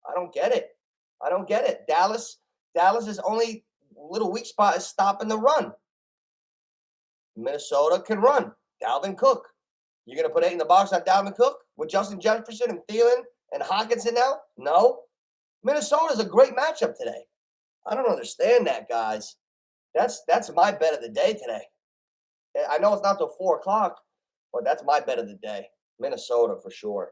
A: I don't get it. I don't get it. Dallas's only little weak spot is stopping the run. Minnesota can run. Dalvin Cook. You're going to put 8 in the box on Dalvin Cook with Justin Jefferson and Thielen and Hockenson now? No. Minnesota's a great matchup today. I don't understand that, guys. That's my bet of the day today. I know it's not till 4 o'clock, but that's my bet of the day. Minnesota for sure.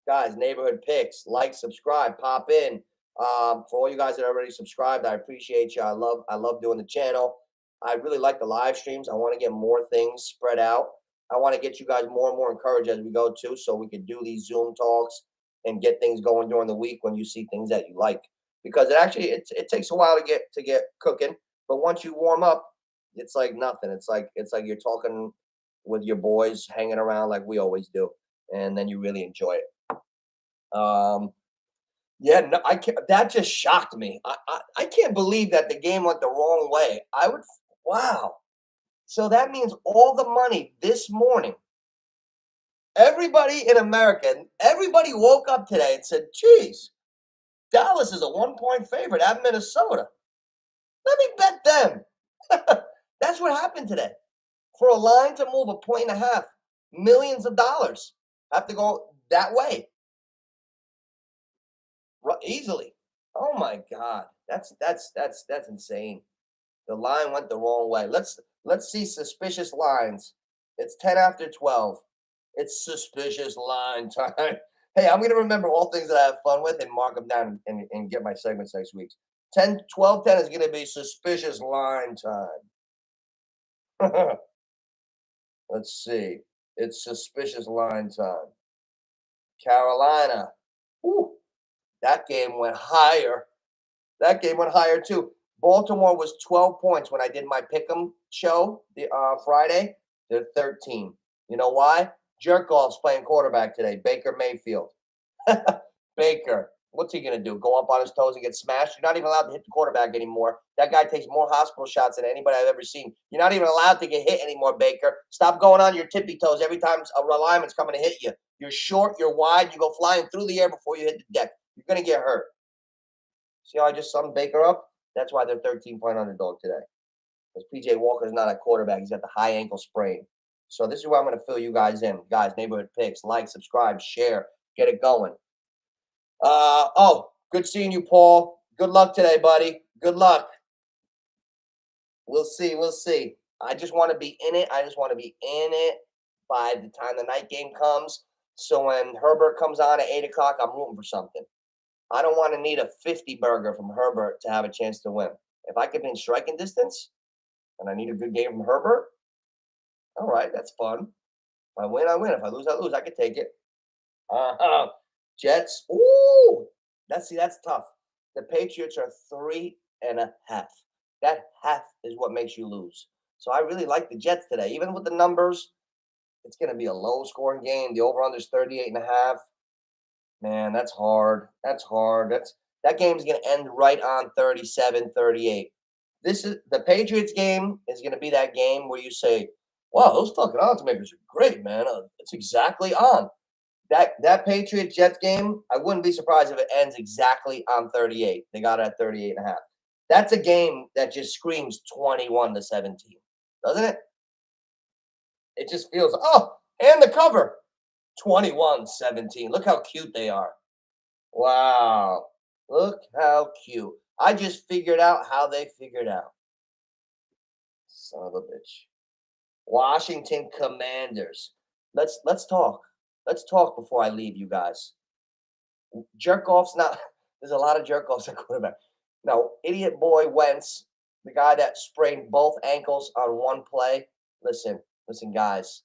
A: Guys, neighborhood picks, like, subscribe, pop in. For all you guys that are already subscribed, I appreciate you. I love doing the channel. I really like the live streams. I want to get more things spread out. I want to get you guys more and more encouraged as we go too, so we can do these Zoom talks and get things going during the week when you see things that you like. Because it takes a while to get cooking, but once you warm up, it's like nothing. It's like you're talking with your boys, hanging around like we always do, and then you really enjoy it. Yeah, no, I can't. That just shocked me. I can't believe that the game went the wrong way. Wow. So that means all the money this morning, everybody in America, everybody woke up today and said, geez, Dallas is a 1 point favorite at Minnesota. Let me bet them. That's what happened today. For a line to move 1.5 points, millions of dollars have to go that way. Easily. Oh my God. That's insane. The line went the wrong way. Let's see suspicious lines. It's 10 after 12. It's suspicious line time. Hey, I'm gonna remember all things that I have fun with and mark them down and get my segments next week. 10, 12, 10 is gonna be suspicious line time. Let's see. It's suspicious line time. Carolina. Whew. That game went higher. That game went higher too. Baltimore was 12 points when I did my pick'em show the Friday. They're 13. You know why? Jerkoff's playing quarterback today. Baker Mayfield. Baker. What's he gonna do? Go up on his toes and get smashed? You're not even allowed to hit the quarterback anymore. That guy takes more hospital shots than anybody I've ever seen. You're not even allowed to get hit anymore, Baker. Stop going on your tippy toes every time a lineman's coming to hit you. You're short, you're wide, you go flying through the air before you hit the deck. You're gonna get hurt. See how I just summed Baker up? That's why they're 13-point underdog today. Because PJ Walker's not a quarterback. He's got the high ankle sprain. So this is where I'm going to fill you guys in. Guys, neighborhood picks, like, subscribe, share, get it going. Good seeing you, Paul. Good luck today, buddy. Good luck. We'll see. We'll see. I just want to be in it. I just want to be in it by the time the night game comes. So when Herbert comes on at 8 o'clock, I'm rooting for something. I don't want to need a 50 burger from Herbert to have a chance to win. If I could be in striking distance and I need a good game from Herbert, all right, that's fun. If I win, I win. If I lose, I lose. I could take it. Jets. Ooh, that's tough. The Patriots are 3.5. That half is what makes you lose. So I really like the Jets today. Even with the numbers, it's going to be a low-scoring game. The over-under is 38.5. Man, that's hard. That's hard. That game's going to end right on 37-38. This is the Patriots game is going to be that game where you say, "Wow, those fucking odds makers are great, man. It's exactly on." That Patriots Jets game, I wouldn't be surprised if it ends exactly on 38. They got it at 38 and a half. That's a game that just screams 21-17, doesn't it? It just feels, and the cover, 21-17. Look how cute they are. Wow. Look how cute. I just figured out how they figured out. Son of a bitch. Washington Commanders. Let's talk. Let's talk before I leave, you guys. Jerk offs not. There's a lot of jerk offs at quarterback. No, idiot boy Wentz, the guy that sprained both ankles on one play. Listen, guys.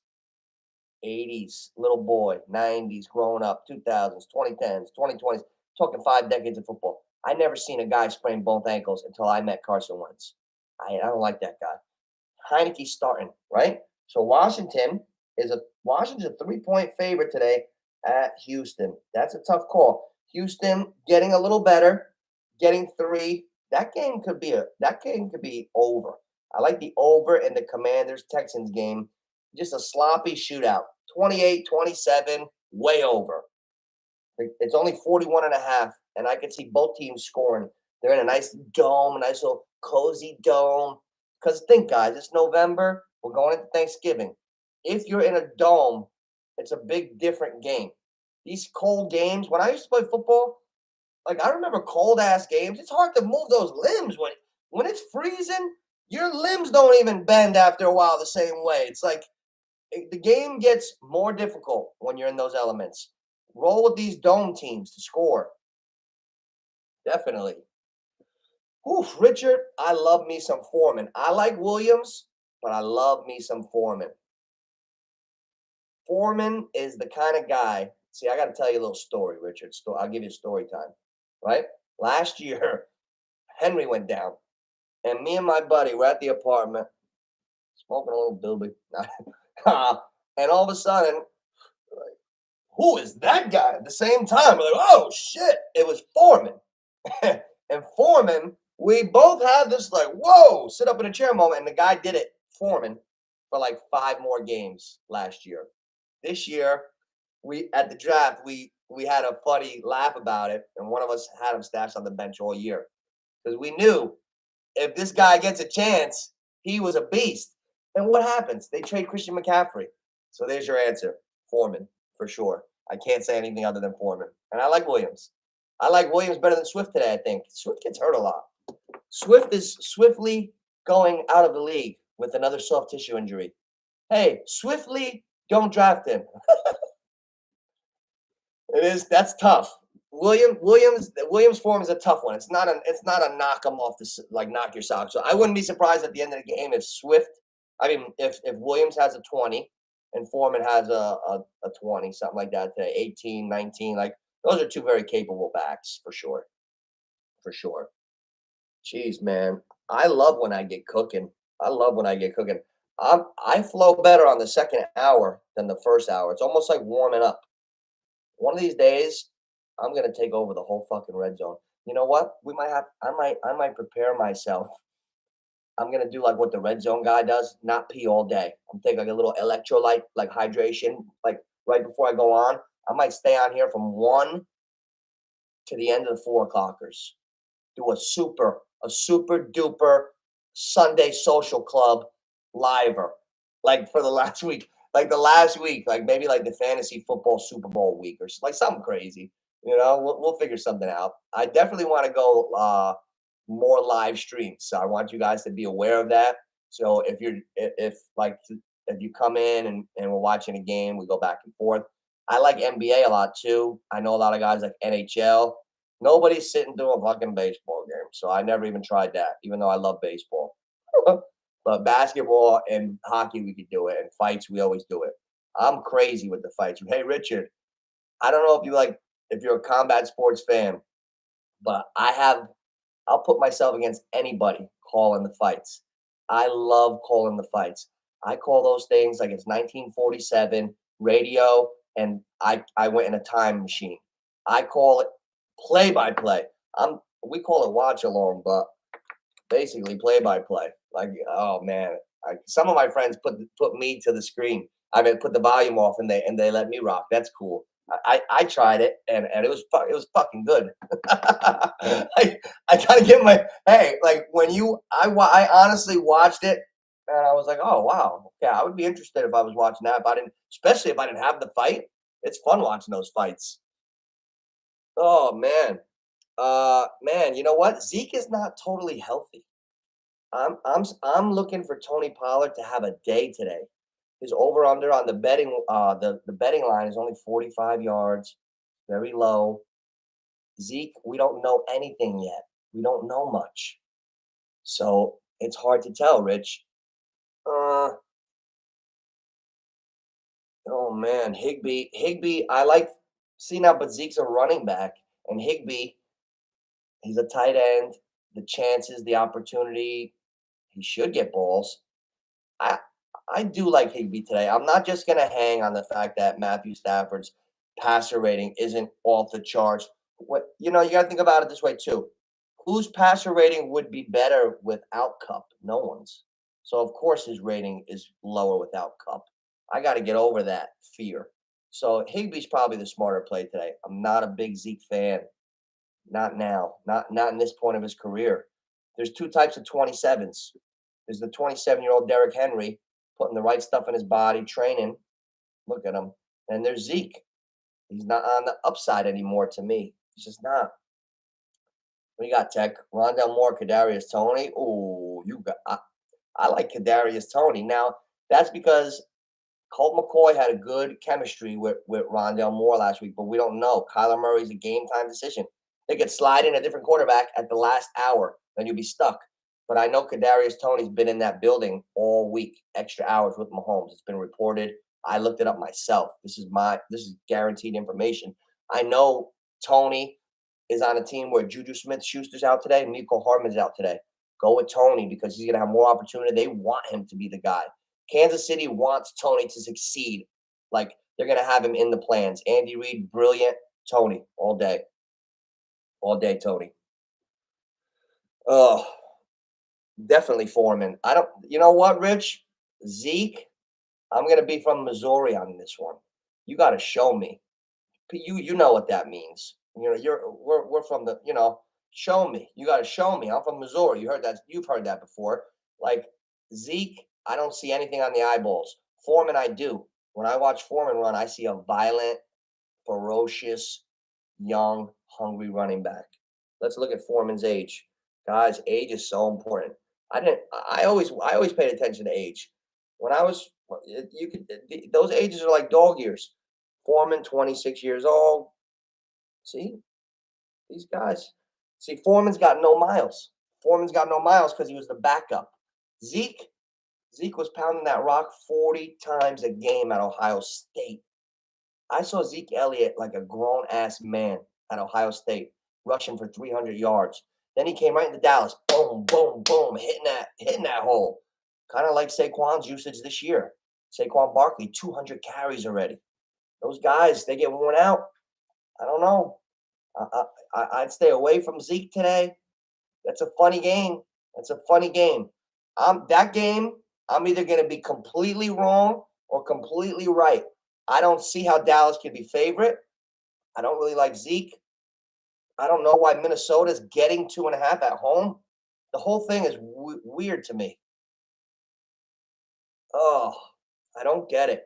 A: 80s, little boy, 90s, growing up, 2000s, 2010s, 2020s, talking 5 decades of football. I never seen a guy sprain both ankles until I met Carson Wentz. I don't like that guy. Heineke starting, right? So Washington's a 3-point favorite today at Houston. That's a tough call. Houston getting a little better, getting 3. That game could be over. I like the over in the Commanders Texans game. Just a sloppy shootout. 28-27, way over. It's only 41 and a half, and I can see both teams scoring. They're in a nice dome, a nice little cozy dome. Because think, guys, it's November. We're going into Thanksgiving. If you're in a dome, it's a big, different game. These cold games, when I used to play football, like I remember cold-ass games. It's hard to move those limbs. When it's freezing, your limbs don't even bend after a while the same way. It's like the game gets more difficult when you're in those elements. Roll with these dome teams to score. Definitely. Oof, Richard, I love me some Foreman. I like Williams, but I love me some Foreman. Foreman is the kind of guy. See, I got to tell you a little story, Richard. I'll give you story time, right? Last year, Henry went down, and me and my buddy were at the apartment smoking a little doobie. And all of a sudden, who is that guy? At the same time, we're like, oh shit, it was Foreman. And Foreman, we both had this like, whoa, sit up in a chair moment. And the guy did it, Foreman, for like 5 more games last year. This year, we at the draft, we had a funny laugh about it, and one of us had him stashed on the bench all year. Because we knew if this guy gets a chance, he was a beast. And what happens? They trade Christian McCaffrey. So there's your answer. Foreman, for sure. I can't say anything other than Foreman. And I like Williams. I like Williams better than Swift today, I think. Swift gets hurt a lot. Swift is swiftly going out of the league with another soft tissue injury. Hey, swiftly don't draft him. That's tough. Williams form is a tough one. It's not a knock him off the like knock your socks. So I wouldn't be surprised at the end of the game if if Williams has a 20 and Foreman has a 20, something like that today, 18, 19. Like those are 2 very capable backs for sure. For sure. Jeez, man. I love when I get cooking. I flow better on the second hour than the first hour. It's almost like warming up. One of these days, I'm gonna take over the whole fucking red zone. You know what? I might prepare myself. I'm gonna do like what the red zone guy does, not pee all day. I'm taking like a little electrolyte, like hydration, like right before I go on. I might stay on here from 1 to the end of the 4 o'clockers. Do a super duper Sunday social club liver, like for the last week, like maybe like the fantasy football Super Bowl week or like something crazy. We'll figure something out. I definitely want to go more live streams. So I want you guys to be aware of that. So if you come in and we're watching a game, we go back and forth. I like NBA a lot too. I know a lot of guys like NHL. Nobody's sitting through a fucking baseball game. So I never even tried that, even though I love baseball. But basketball and hockey, we could do it. And fights, we always do it. I'm crazy with the fights. Hey, Richard, I don't know if you're a combat sports fan, but I'll put myself against anybody calling the fights. I love calling the fights. I call those things like it's 1947 radio, and I went in a time machine. I call it play by play. we call it watch along, but basically play by play. Like, oh man, some of my friends put me to the screen. I mean, put the volume off and they let me rock. That's cool. I tried it and it was fucking good. I gotta give my hey like when I honestly watched it and I was like, oh wow, yeah, I would be interested if I was watching that. If I didn't, especially if I didn't have the fight. It's fun watching those fights. Oh man, man, you know what? Zeke is not totally healthy. I'm looking for Tony Pollard to have a day today. His over under on the betting line is only 45 yards, very low. Zeke, we don't know anything yet. We don't know much. So it's hard to tell, Rich. Uh oh man, Higby, I like see now, but Zeke's a running back, and Higby, he's a tight end. The chances, the opportunity, he should get balls. I I do like Higby today. I'm not just gonna hang on the fact that Matthew Stafford's passer rating isn't off the charts. What you gotta think about it this way too. Whose passer rating would be better without Cup? No one's. So of course his rating is lower without Cup. I gotta get over that fear. So Higby's probably the smarter play today. I'm not a big Zeke fan. Not now. Not in this point of his career. There's two types of 27s. There's the 27-year-old Derrick Henry putting the right stuff in his body, training. Look at him. And there's Zeke. He's not on the upside anymore to me. He's just not. We got Tech, Rondell Moore, Kadarius Toney. Oh, I like Kadarius Toney. Now that's because Colt McCoy had a good chemistry with Rondell Moore last week, but we don't know. Kyler Murray's a game time decision. They could slide in a different quarterback at the last hour, then you'll be stuck. But I know Kadarius Toney's been in that building all week, extra hours with Mahomes. It's been reported. I looked it up myself. This is guaranteed information. I know Tony is on a team where Juju Smith-Schuster's out today, Nico Hardman's out today. Go with Tony because he's gonna have more opportunity. They want him to be the guy. Kansas City wants Tony to succeed. Like they're gonna have him in the plans. Andy Reid, brilliant. Tony, all day, Tony. Oh, definitely Foreman. I don't. You know what, Rich? Zeke. I'm gonna be from Missouri on this one. You got to show me. You know what that means. We're from the show me. You got to show me. I'm from Missouri. You've heard that before. Like Zeke, I don't see anything on the eyeballs. Foreman, I do. When I watch Foreman run, I see a violent, ferocious, young, hungry running back. Let's look at Foreman's age. Guys, age is so important. I always paid attention to age. When I was you could those ages are like dog years. Foreman, 26 years old. See, these guys. See, Foreman's got no miles. Foreman's got no miles because he was the backup. Zeke, Zeke was pounding that rock 40 times a game at Ohio State. I saw Zeke Elliott like a grown ass man at Ohio State, rushing for 300 yards. Then he came right into Dallas, boom, boom, boom, hitting that hole. Kind of like Saquon's usage this year. Saquon Barkley, 200 carries already. Those guys, they get worn out. I don't know. I'd stay away from Zeke today. That's a funny game. That's a funny game. That game, I'm either going to be completely wrong or completely right. I don't see how Dallas can be favorite. I don't really like Zeke. I don't know why Minnesota's getting 2.5 at home. The whole thing is weird to me. Oh, I don't get it.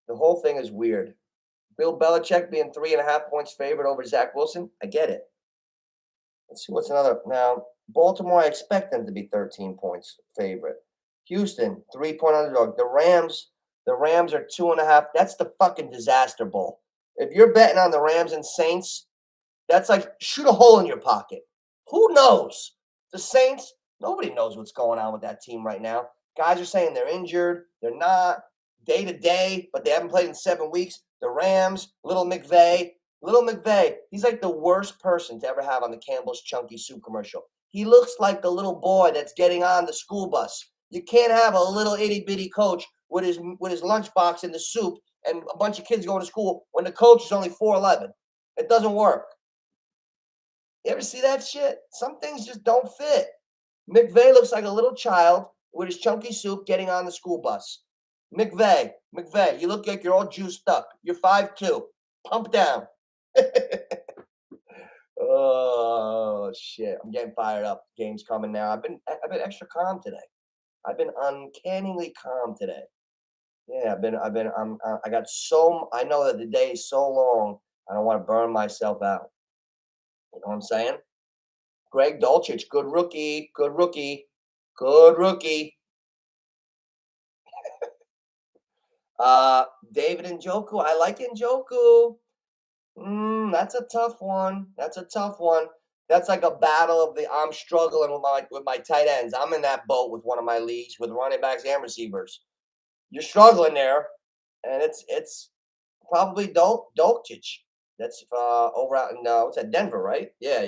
A: The whole thing is weird. Bill Belichick being 3.5 points favored over Zach Wilson. I get it. Let's see what's another. Now, Baltimore, I expect them to be 13 points favorite. Houston, 3-point underdog. The Rams are 2.5. That's the fucking disaster bowl. If you're betting on the Rams and Saints, that's like shoot a hole in your pocket. Who knows? The Saints, nobody knows what's going on with that team right now. Guys are saying they're injured. They're not day to day, but they haven't played in 7 weeks. The Rams, Little McVay, he's like the worst person to ever have on the Campbell's Chunky Soup commercial. He looks like the little boy that's getting on the school bus. You can't have a little itty bitty coach with his lunchbox in the soup and a bunch of kids going to school when the coach is only 4'11". It doesn't work. You ever see that shit? Some things just don't fit. McVay looks like a little child with his chunky soup getting on the school bus. McVay, you look like you're all juiced up. You're 5'2". Pump down. Oh shit! I'm getting fired up. Game's coming now. I've been extra calm today. I've been uncannily calm today. Yeah, I got so. I know that the day is so long. I don't want to burn myself out. You know what I'm saying? Greg Dulcich, good rookie, good rookie, good rookie. David Njoku, I like Njoku. That's a tough one. That's a tough one. That's like a battle of the. I'm struggling with my tight ends. I'm in that boat with one of my leagues with running backs and receivers. You're struggling there, and it's probably Dulcich. That's over out in what's that, Denver, right? Yeah.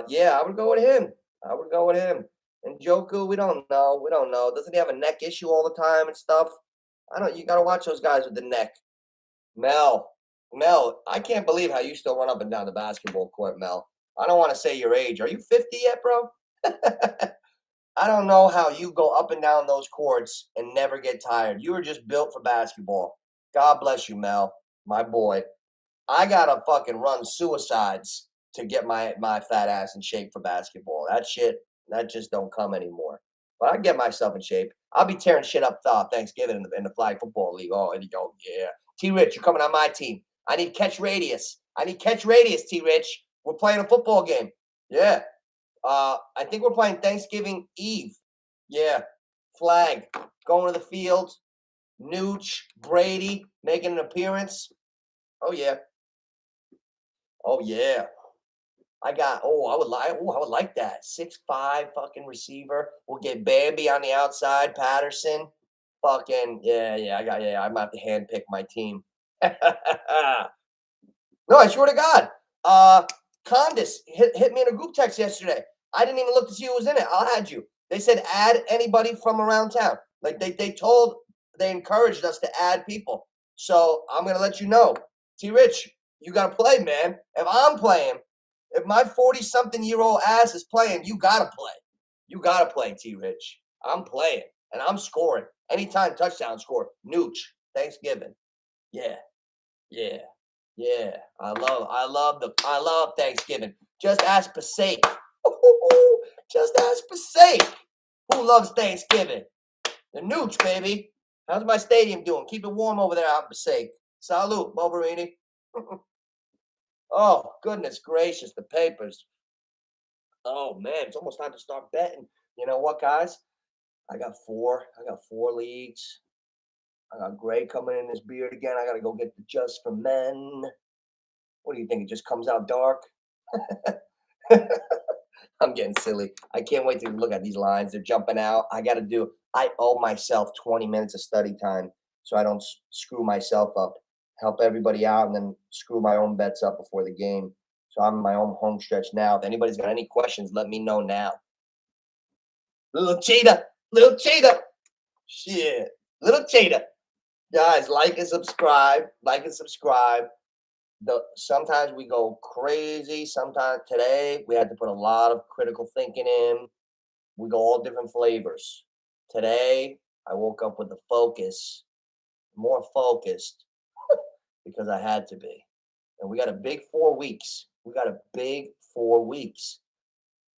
A: Yeah, I would go with him. I would go with him. And Joku, we don't know. We don't know. Doesn't he have a neck issue all the time and stuff? I don't. You got to watch those guys with the neck. Mel, I can't believe how you still run up and down the basketball court, Mel. I don't want to say your age. Are you 50 yet, bro? I don't know how you go up and down those courts and never get tired. You were just built for basketball. God bless you, Mel, my boy. I gotta fucking run suicides to get my fat ass in shape for basketball. That shit, that just don't come anymore. But I get myself in shape. I'll be tearing shit up Thanksgiving in the flag football league. Oh, and you go, yeah. T Rich, you're coming on my team. I need catch radius. T Rich. We're playing a football game. Yeah. I think we're playing Thanksgiving Eve. Yeah. Flag. Going to the field. Nooch, Brady making an appearance. Oh yeah. Oh yeah. I would like that. 6'5" fucking receiver. We'll get Bambi on the outside, Patterson. Fucking yeah. I'm about to handpick my team. No, I swear to God. Condis hit me in a group text yesterday. I didn't even look to see who was in it. I'll add you. They said add anybody from around town. Like they encouraged us to add people. So I'm gonna let you know. T Rich, you gotta play, man. If I'm playing, if my 40-something-year-old ass is playing, you gotta play. You gotta play, T Rich. I'm playing and I'm scoring. Anytime touchdown score. Nooch. Thanksgiving. Yeah. Yeah. I love Thanksgiving. Just ask Passaic. Just ask Passaic. Who loves Thanksgiving? The Nooch, baby. How's my stadium doing? Keep it warm over there out in Passaic. Salute, Boverini. Oh, goodness gracious, the papers. Oh man, it's almost time to start betting. You know what, guys? I got four leagues. I got Gray coming in his beard again. I gotta go get the Just for Men. What do you think? It just comes out dark? I'm getting silly. I can't wait to look at these lines. They're jumping out. I owe myself 20 minutes of study time so I don't screw myself up. Help everybody out and then screw my own bets up before the game. So I'm in my own home stretch now. If anybody's got any questions, let me know now. Little cheetah. Shit. Little cheetah. Guys, like and subscribe. Sometimes we go crazy. Sometimes today we had to put a lot of critical thinking in. We go all different flavors. Today I woke up with the focus, more focused because I had to be. And we got a big 4 weeks.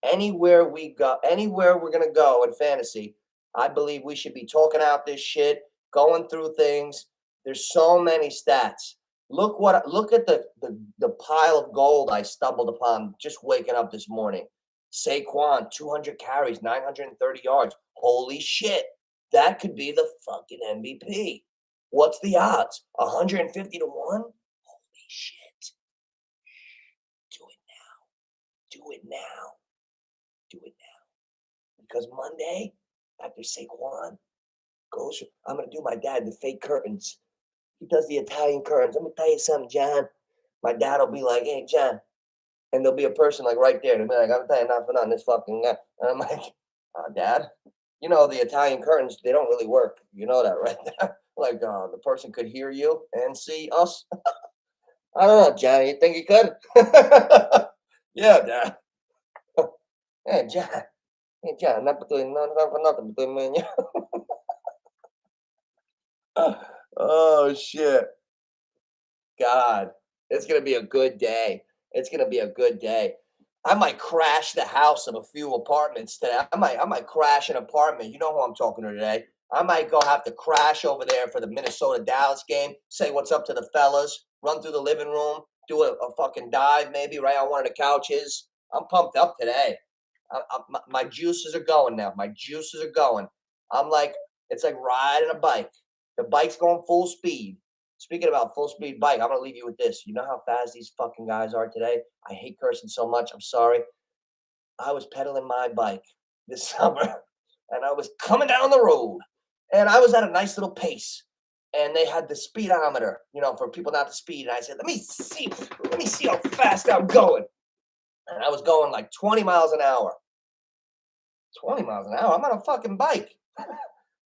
A: Anywhere we're gonna go in fantasy, I believe we should be talking out this shit, going through things. There's so many stats. Look at the pile of gold I stumbled upon just waking up this morning. Saquon, 200 carries, 930 yards. Holy shit. That could be the fucking MVP. What's the odds? 150 to 1? Holy shit. Do it now. Because Monday, after Saquon goes, I'm going to do my dad the fake curtains. He does the Italian curtains. I'm going to tell you something, John. My dad will be like, hey, John. And there'll be a person like right there. They'll be like, I'm telling you not for nothing, this fucking guy. And I'm like, Dad, you know, the Italian curtains, they don't really work. You know that, right? Like, the person could hear you and see us. I don't know, John. You think he could? Yeah, Dad. Hey, John. Hey, John, not between not for nothing between me and you. Oh shit. God, it's gonna be a good day. It's gonna be a good day. I might crash the house of a few apartments today. I might crash an apartment. You know who I'm talking to today. I might go have to crash over there for the Minnesota Dallas game. Say what's up to the fellas. Run through the living room. Do a fucking dive maybe right on one of the couches. I'm pumped up today. My juices are going now. My juices are going. I'm like, it's like riding a bike. The bike's going full speed. Speaking about full speed bike, I'm gonna leave you with this. You know how fast these fucking guys are today? I hate cursing so much. I'm sorry. I was pedaling my bike this summer and I was coming down the road and I was at a nice little pace. And they had the speedometer, for people not to speed. And I said, let me see how fast I'm going. And I was going like 20 miles an hour. 20 miles an hour. I'm on a fucking bike.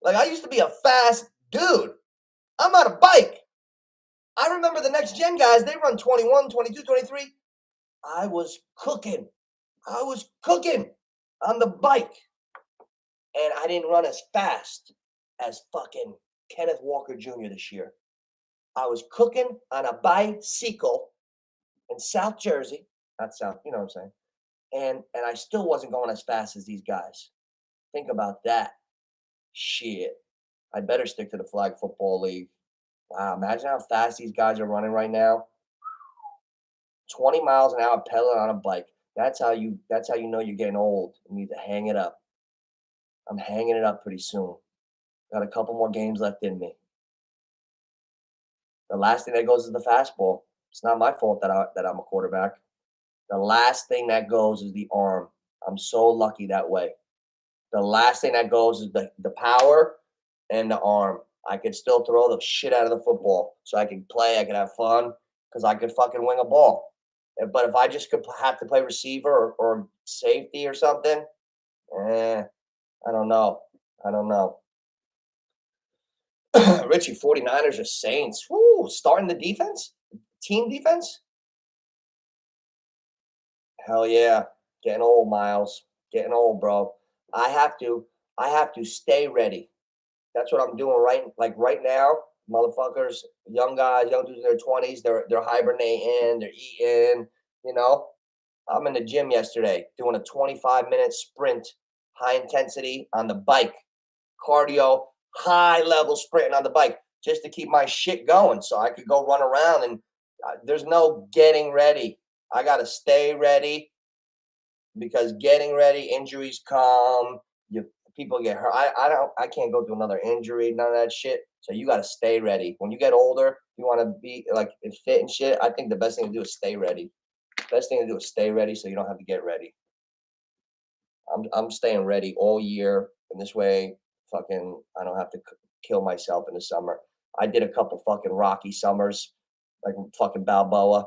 A: Like I used to be a fast dude. I'm on a bike. I remember the next gen guys, they run 21, 22, 23. I was cooking. I was cooking on the bike. And I didn't run as fast as fucking Kenneth Walker Jr. this year. I was cooking on a bicycle in South Jersey. Not South, you know what I'm saying? And I still wasn't going as fast as these guys. Think about that. Shit. I better stick to the flag football league. Wow, imagine how fast these guys are running right now. 20 miles an hour pedaling on a bike. That's how you know you're getting old. You need to hang it up. I'm hanging it up pretty soon. Got a couple more games left in me. The last thing that goes is the fastball. It's not my fault that I'm a quarterback. The last thing that goes is the arm. I'm so lucky that way. The last thing that goes is the power and the arm. I could still throw the shit out of the football. So I can play, I can have fun, because I could fucking wing a ball. But if I just could have to play receiver or safety or something, I don't know. I don't know. Richie, 49ers or Saints. Woo, starting the defense? Team defense? Hell yeah. Getting old, Miles. Getting old, bro. I have to I have to stay ready. That's what I'm doing right now. Motherfuckers, young guys, young dudes in their 20s, they're hibernating, they're eating, you know. I'm in the gym yesterday doing a 25-minute sprint, high intensity on the bike, cardio, high level sprinting on the bike just to keep my shit going so I could go run around. And there's no getting ready. I got to stay ready because getting ready, injuries come, you people get hurt. I can't go through another injury, none of that shit. So you got to stay ready. When you get older, you want to be like fit and shit. I think the best thing to do is stay ready. Best thing to do is stay ready so you don't have to get ready. I'm staying ready all year, and this way, fucking, I don't have to kill myself in the summer. I did a couple fucking rocky summers, like fucking Balboa,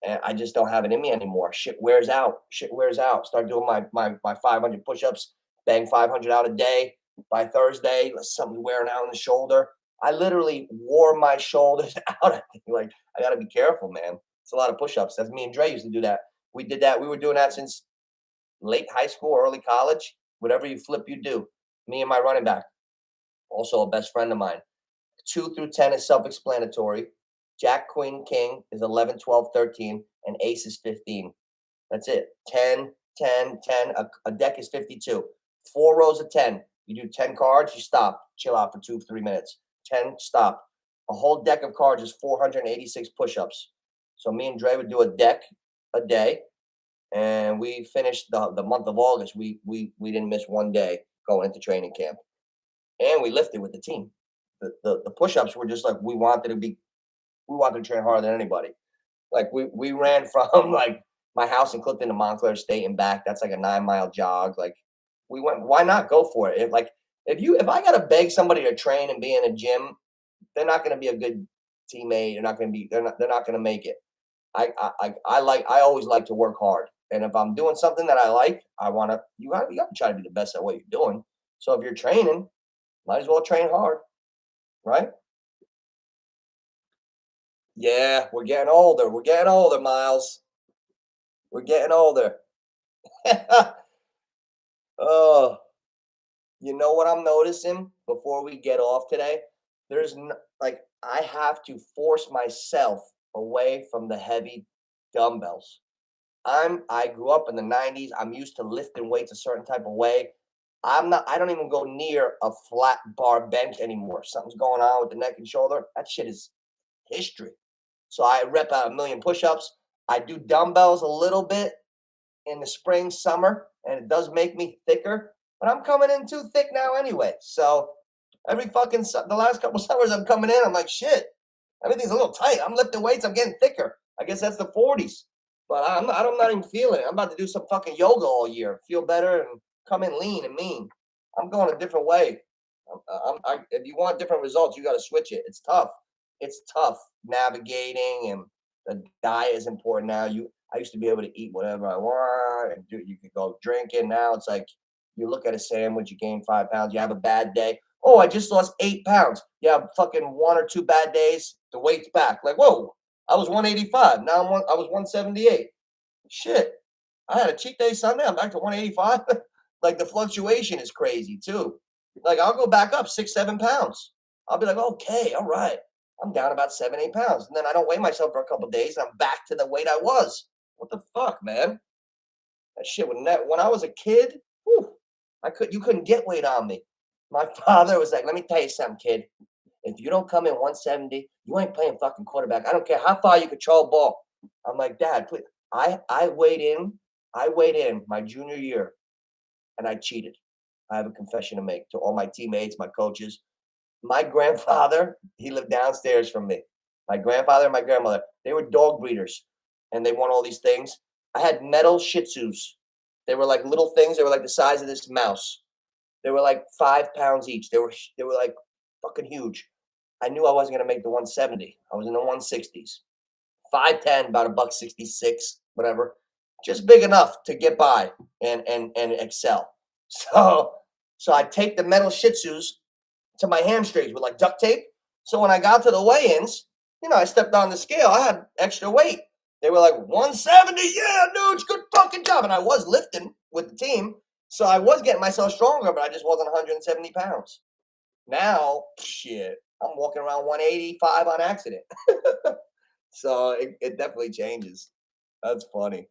A: and I just don't have it in me anymore. Shit wears out. Shit wears out. Start doing my 500 push-ups, bang 500 out a day. By Thursday, something wearing out in the shoulder. I literally wore my shoulders out. Like I got to be careful, man. It's a lot of push-ups. That's me and Dre used to do that. We did that. We were doing that since late high school, early college. Whatever you flip, you do. Me and my running back, also a best friend of mine. 2 through 10 is self-explanatory. Jack, Queen, King is 11, 12, 13, and Ace is 15. That's it. 10, 10, 10. A deck is 52. 4 rows of 10. You do 10 cards, you stop. Chill out for 2, 3 minutes. 10, stop. A whole deck of cards is 486 push-ups. So me and Dre would do a deck a day, and we finished the month of August. We didn't miss one day going into training camp, and we lifted with the team. The push-ups were just like we wanted to train harder than anybody. Like we ran from like my house in Clifton to Montclair State and back. That's like a 9-mile jog. Like we went. Why not go for it? If I gotta beg somebody to train and be in a gym, they're not going to be a good teammate. They're not going to make it. I always like to work hard. And if I'm doing something that I like, you got to try to be the best at what you're doing. So if you're training, might as well train hard, right? Yeah, we're getting older. We're getting older, Miles. We're getting older. Oh, you know what I'm noticing before we get off today? There's like I have to force myself away from the heavy dumbbells. I grew up in the 90s. I'm used to lifting weights a certain type of way. I don't even go near a flat bar bench anymore. Something's going on with the neck and shoulder. That shit is history. So I rep out a million push-ups. I do dumbbells a little bit in the spring, summer, and it does make me thicker. But I'm coming in too thick now anyway. So every fucking the last couple summers I'm coming in, I'm like shit. Everything's a little tight. I'm lifting weights. I'm getting thicker. I guess that's the 40s. But I'm not even feeling it. I'm about to do some fucking yoga all year, feel better, and come in lean and mean. I'm going a different way. If you want different results, you got to switch it. It's tough. It's tough navigating, and the diet is important now. I used to be able to eat whatever I want, and you could go drinking. Now it's like you look at a sandwich, you gain 5 pounds. You have a bad day. Oh, I just lost 8 pounds. You have fucking 1 or 2 bad days. The weight's back. Like whoa, I was 185. Now I was 178. Shit, I had a cheat day Sunday. I'm back to 185. Like the fluctuation is crazy too. Like I'll go back up 6, 7 pounds. I'll be like, okay, all right. I'm down about 7, 8 pounds, and then I don't weigh myself for a couple of days. I'm back to the weight I was. What the fuck, man? That shit when I was a kid, whew, you couldn't get weight on me. My father was like, let me tell you something, kid. If you don't come in 170, you ain't playing fucking quarterback. I don't care how far you control ball. I'm like, Dad, please. I weighed in. I weighed in my junior year, and I cheated. I have a confession to make to all my teammates, my coaches. My grandfather, he lived downstairs from me. My grandfather and my grandmother, they were dog breeders, and they won all these things. I had metal Shih Tzus. They were like little things. They were like the size of this mouse. They were like 5 pounds each. They were like fucking huge. I knew I wasn't gonna make the 170. I was in the 160s. 5'10", about a buck 66, whatever. Just big enough to get by and excel. So so I take the metal Shih Tzus to my hamstrings with like duct tape. So when I got to the weigh-ins, I stepped on the scale. I had extra weight. They were like 170. Yeah, NOOCH, good fucking job. And I was lifting with the team, so I was getting myself stronger, but I just wasn't 170 pounds. Now, shit, I'm walking around 185 on accident. So it definitely changes. That's funny.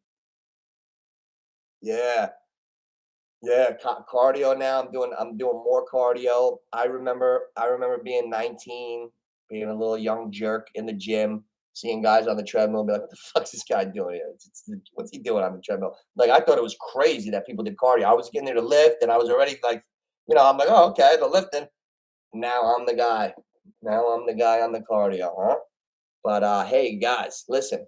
A: Yeah. Yeah, cardio now. I'm doing more cardio. I remember being 19, being a little young jerk in the gym, seeing guys on the treadmill, and be like, "What the fuck's this guy doing here? What's he doing on the treadmill?" Like I thought it was crazy that people did cardio. I was getting there to lift, and I was already like, I'm like, "Oh, okay, the lifting." Now I'm the guy. Now I'm the guy on the cardio, huh? But hey, guys, listen.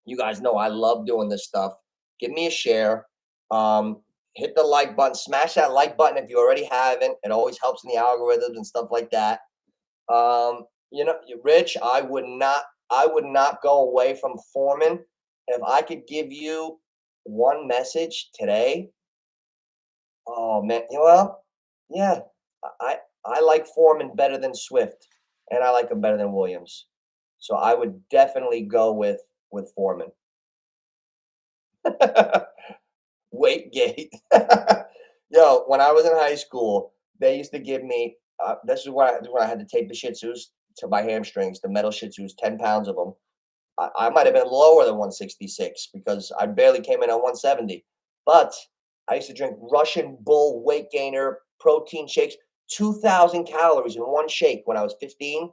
A: You guys know I love doing this stuff. Give me a share. Um, Hit the like button. Smash that like button if you already haven't. It always helps in the algorithms and stuff like that. Rich, I would not go away from Foreman. If I could give you one message today, oh man, yeah, I like Foreman better than Swift, and I like him better than Williams. So I would definitely go with Foreman. Weight gate. Yo, when I was in high school, they used to give me. This is when I had to tape the Shih Tzus to my hamstrings, the metal Shih Tzus, 10 pounds of them. I might have been lower than 166 because I barely came in at 170. But I used to drink Russian Bull weight gainer protein shakes, 2,000 calories in one shake when I was 15.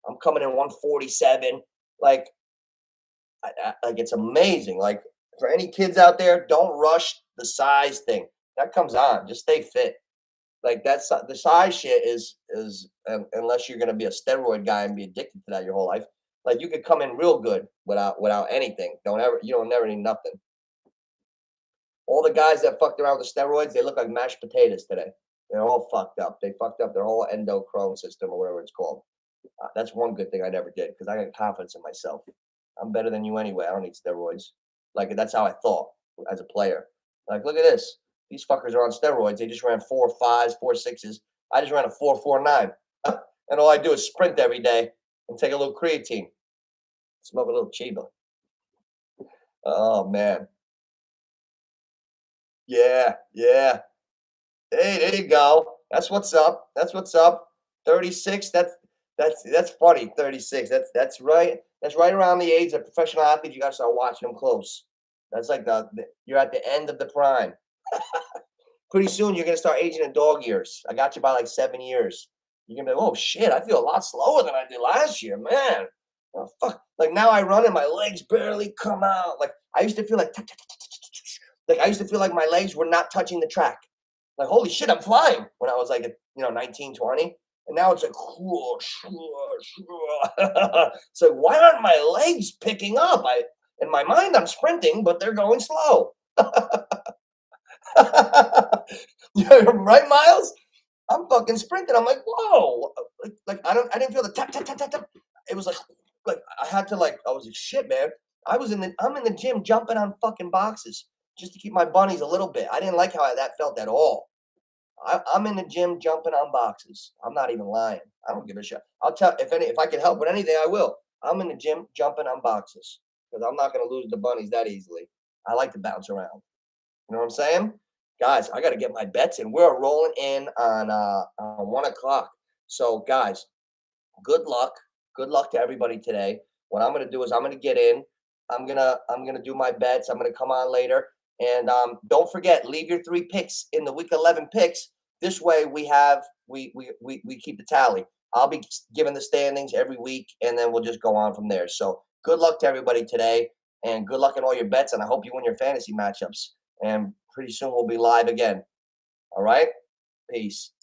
A: I'm coming in 147. Like like it's amazing. Like for any kids out there, don't rush the size thing. That comes on. Just stay fit. Like that's the size shit is unless you're gonna be a steroid guy and be addicted to that your whole life. Like you could come in real good without anything. You don't never need nothing. All the guys that fucked around with the steroids, they look like mashed potatoes today. They're all fucked up. They fucked up their whole endocrine system or whatever it's called. That's one good thing I never did because I got confidence in myself. I'm better than you anyway. I don't need steroids. Like that's how I thought as a player. Like, look at this. These fuckers are on steroids. They just ran 4.5s, 4.6s. I just ran a 4.49. And all I do is sprint every day and take a little creatine. Smoke a little Chiba. Oh man. Yeah, yeah. Hey, there you go. That's what's up. That's what's up. 36. That's funny. 36. That's right. That's right around the age of professional athletes. You got to start watching them close. That's like you're at the end of the prime. Pretty soon you're gonna start aging in dog years. I got you by like 7 years. You're gonna be like, oh shit, I feel a lot slower than I did last year, man. Oh, fuck. Like now I run and my legs barely come out. Like I used to feel like I used to feel like my legs were not touching the track. Like holy shit, I'm flying when I was like 19, 20. And now it's like so why aren't my legs picking up? In my mind I'm sprinting, but they're going slow. Right, Miles? I'm fucking sprinting. I'm like, whoa. I didn't feel the tap, tap, tap, tap, tap. It was like I had to I was like, shit, man. I'm in the gym jumping on fucking boxes just to keep my bunnies a little bit. I didn't like how that felt at all. I'm in the gym jumping on boxes. I'm not even lying. I don't give a shit. I'll tell if I can help with anything, I will. I'm in the gym jumping on boxes because I'm not gonna lose the bunnies that easily. I like to bounce around. You know what I'm saying? Guys, I got to get my bets in. We're rolling in on 1 o'clock. So, guys, good luck. Good luck to everybody today. What I'm gonna do is I'm gonna get in. I'm gonna do my bets. I'm gonna come on later. And don't forget, leave your 3 picks in the week 11 picks. This way we keep the tally. I'll be giving the standings every week, and then we'll just go on from there. So good luck to everybody today, and good luck in all your bets. And I hope you win your fantasy matchups. And pretty soon we'll be live again. All right? Peace.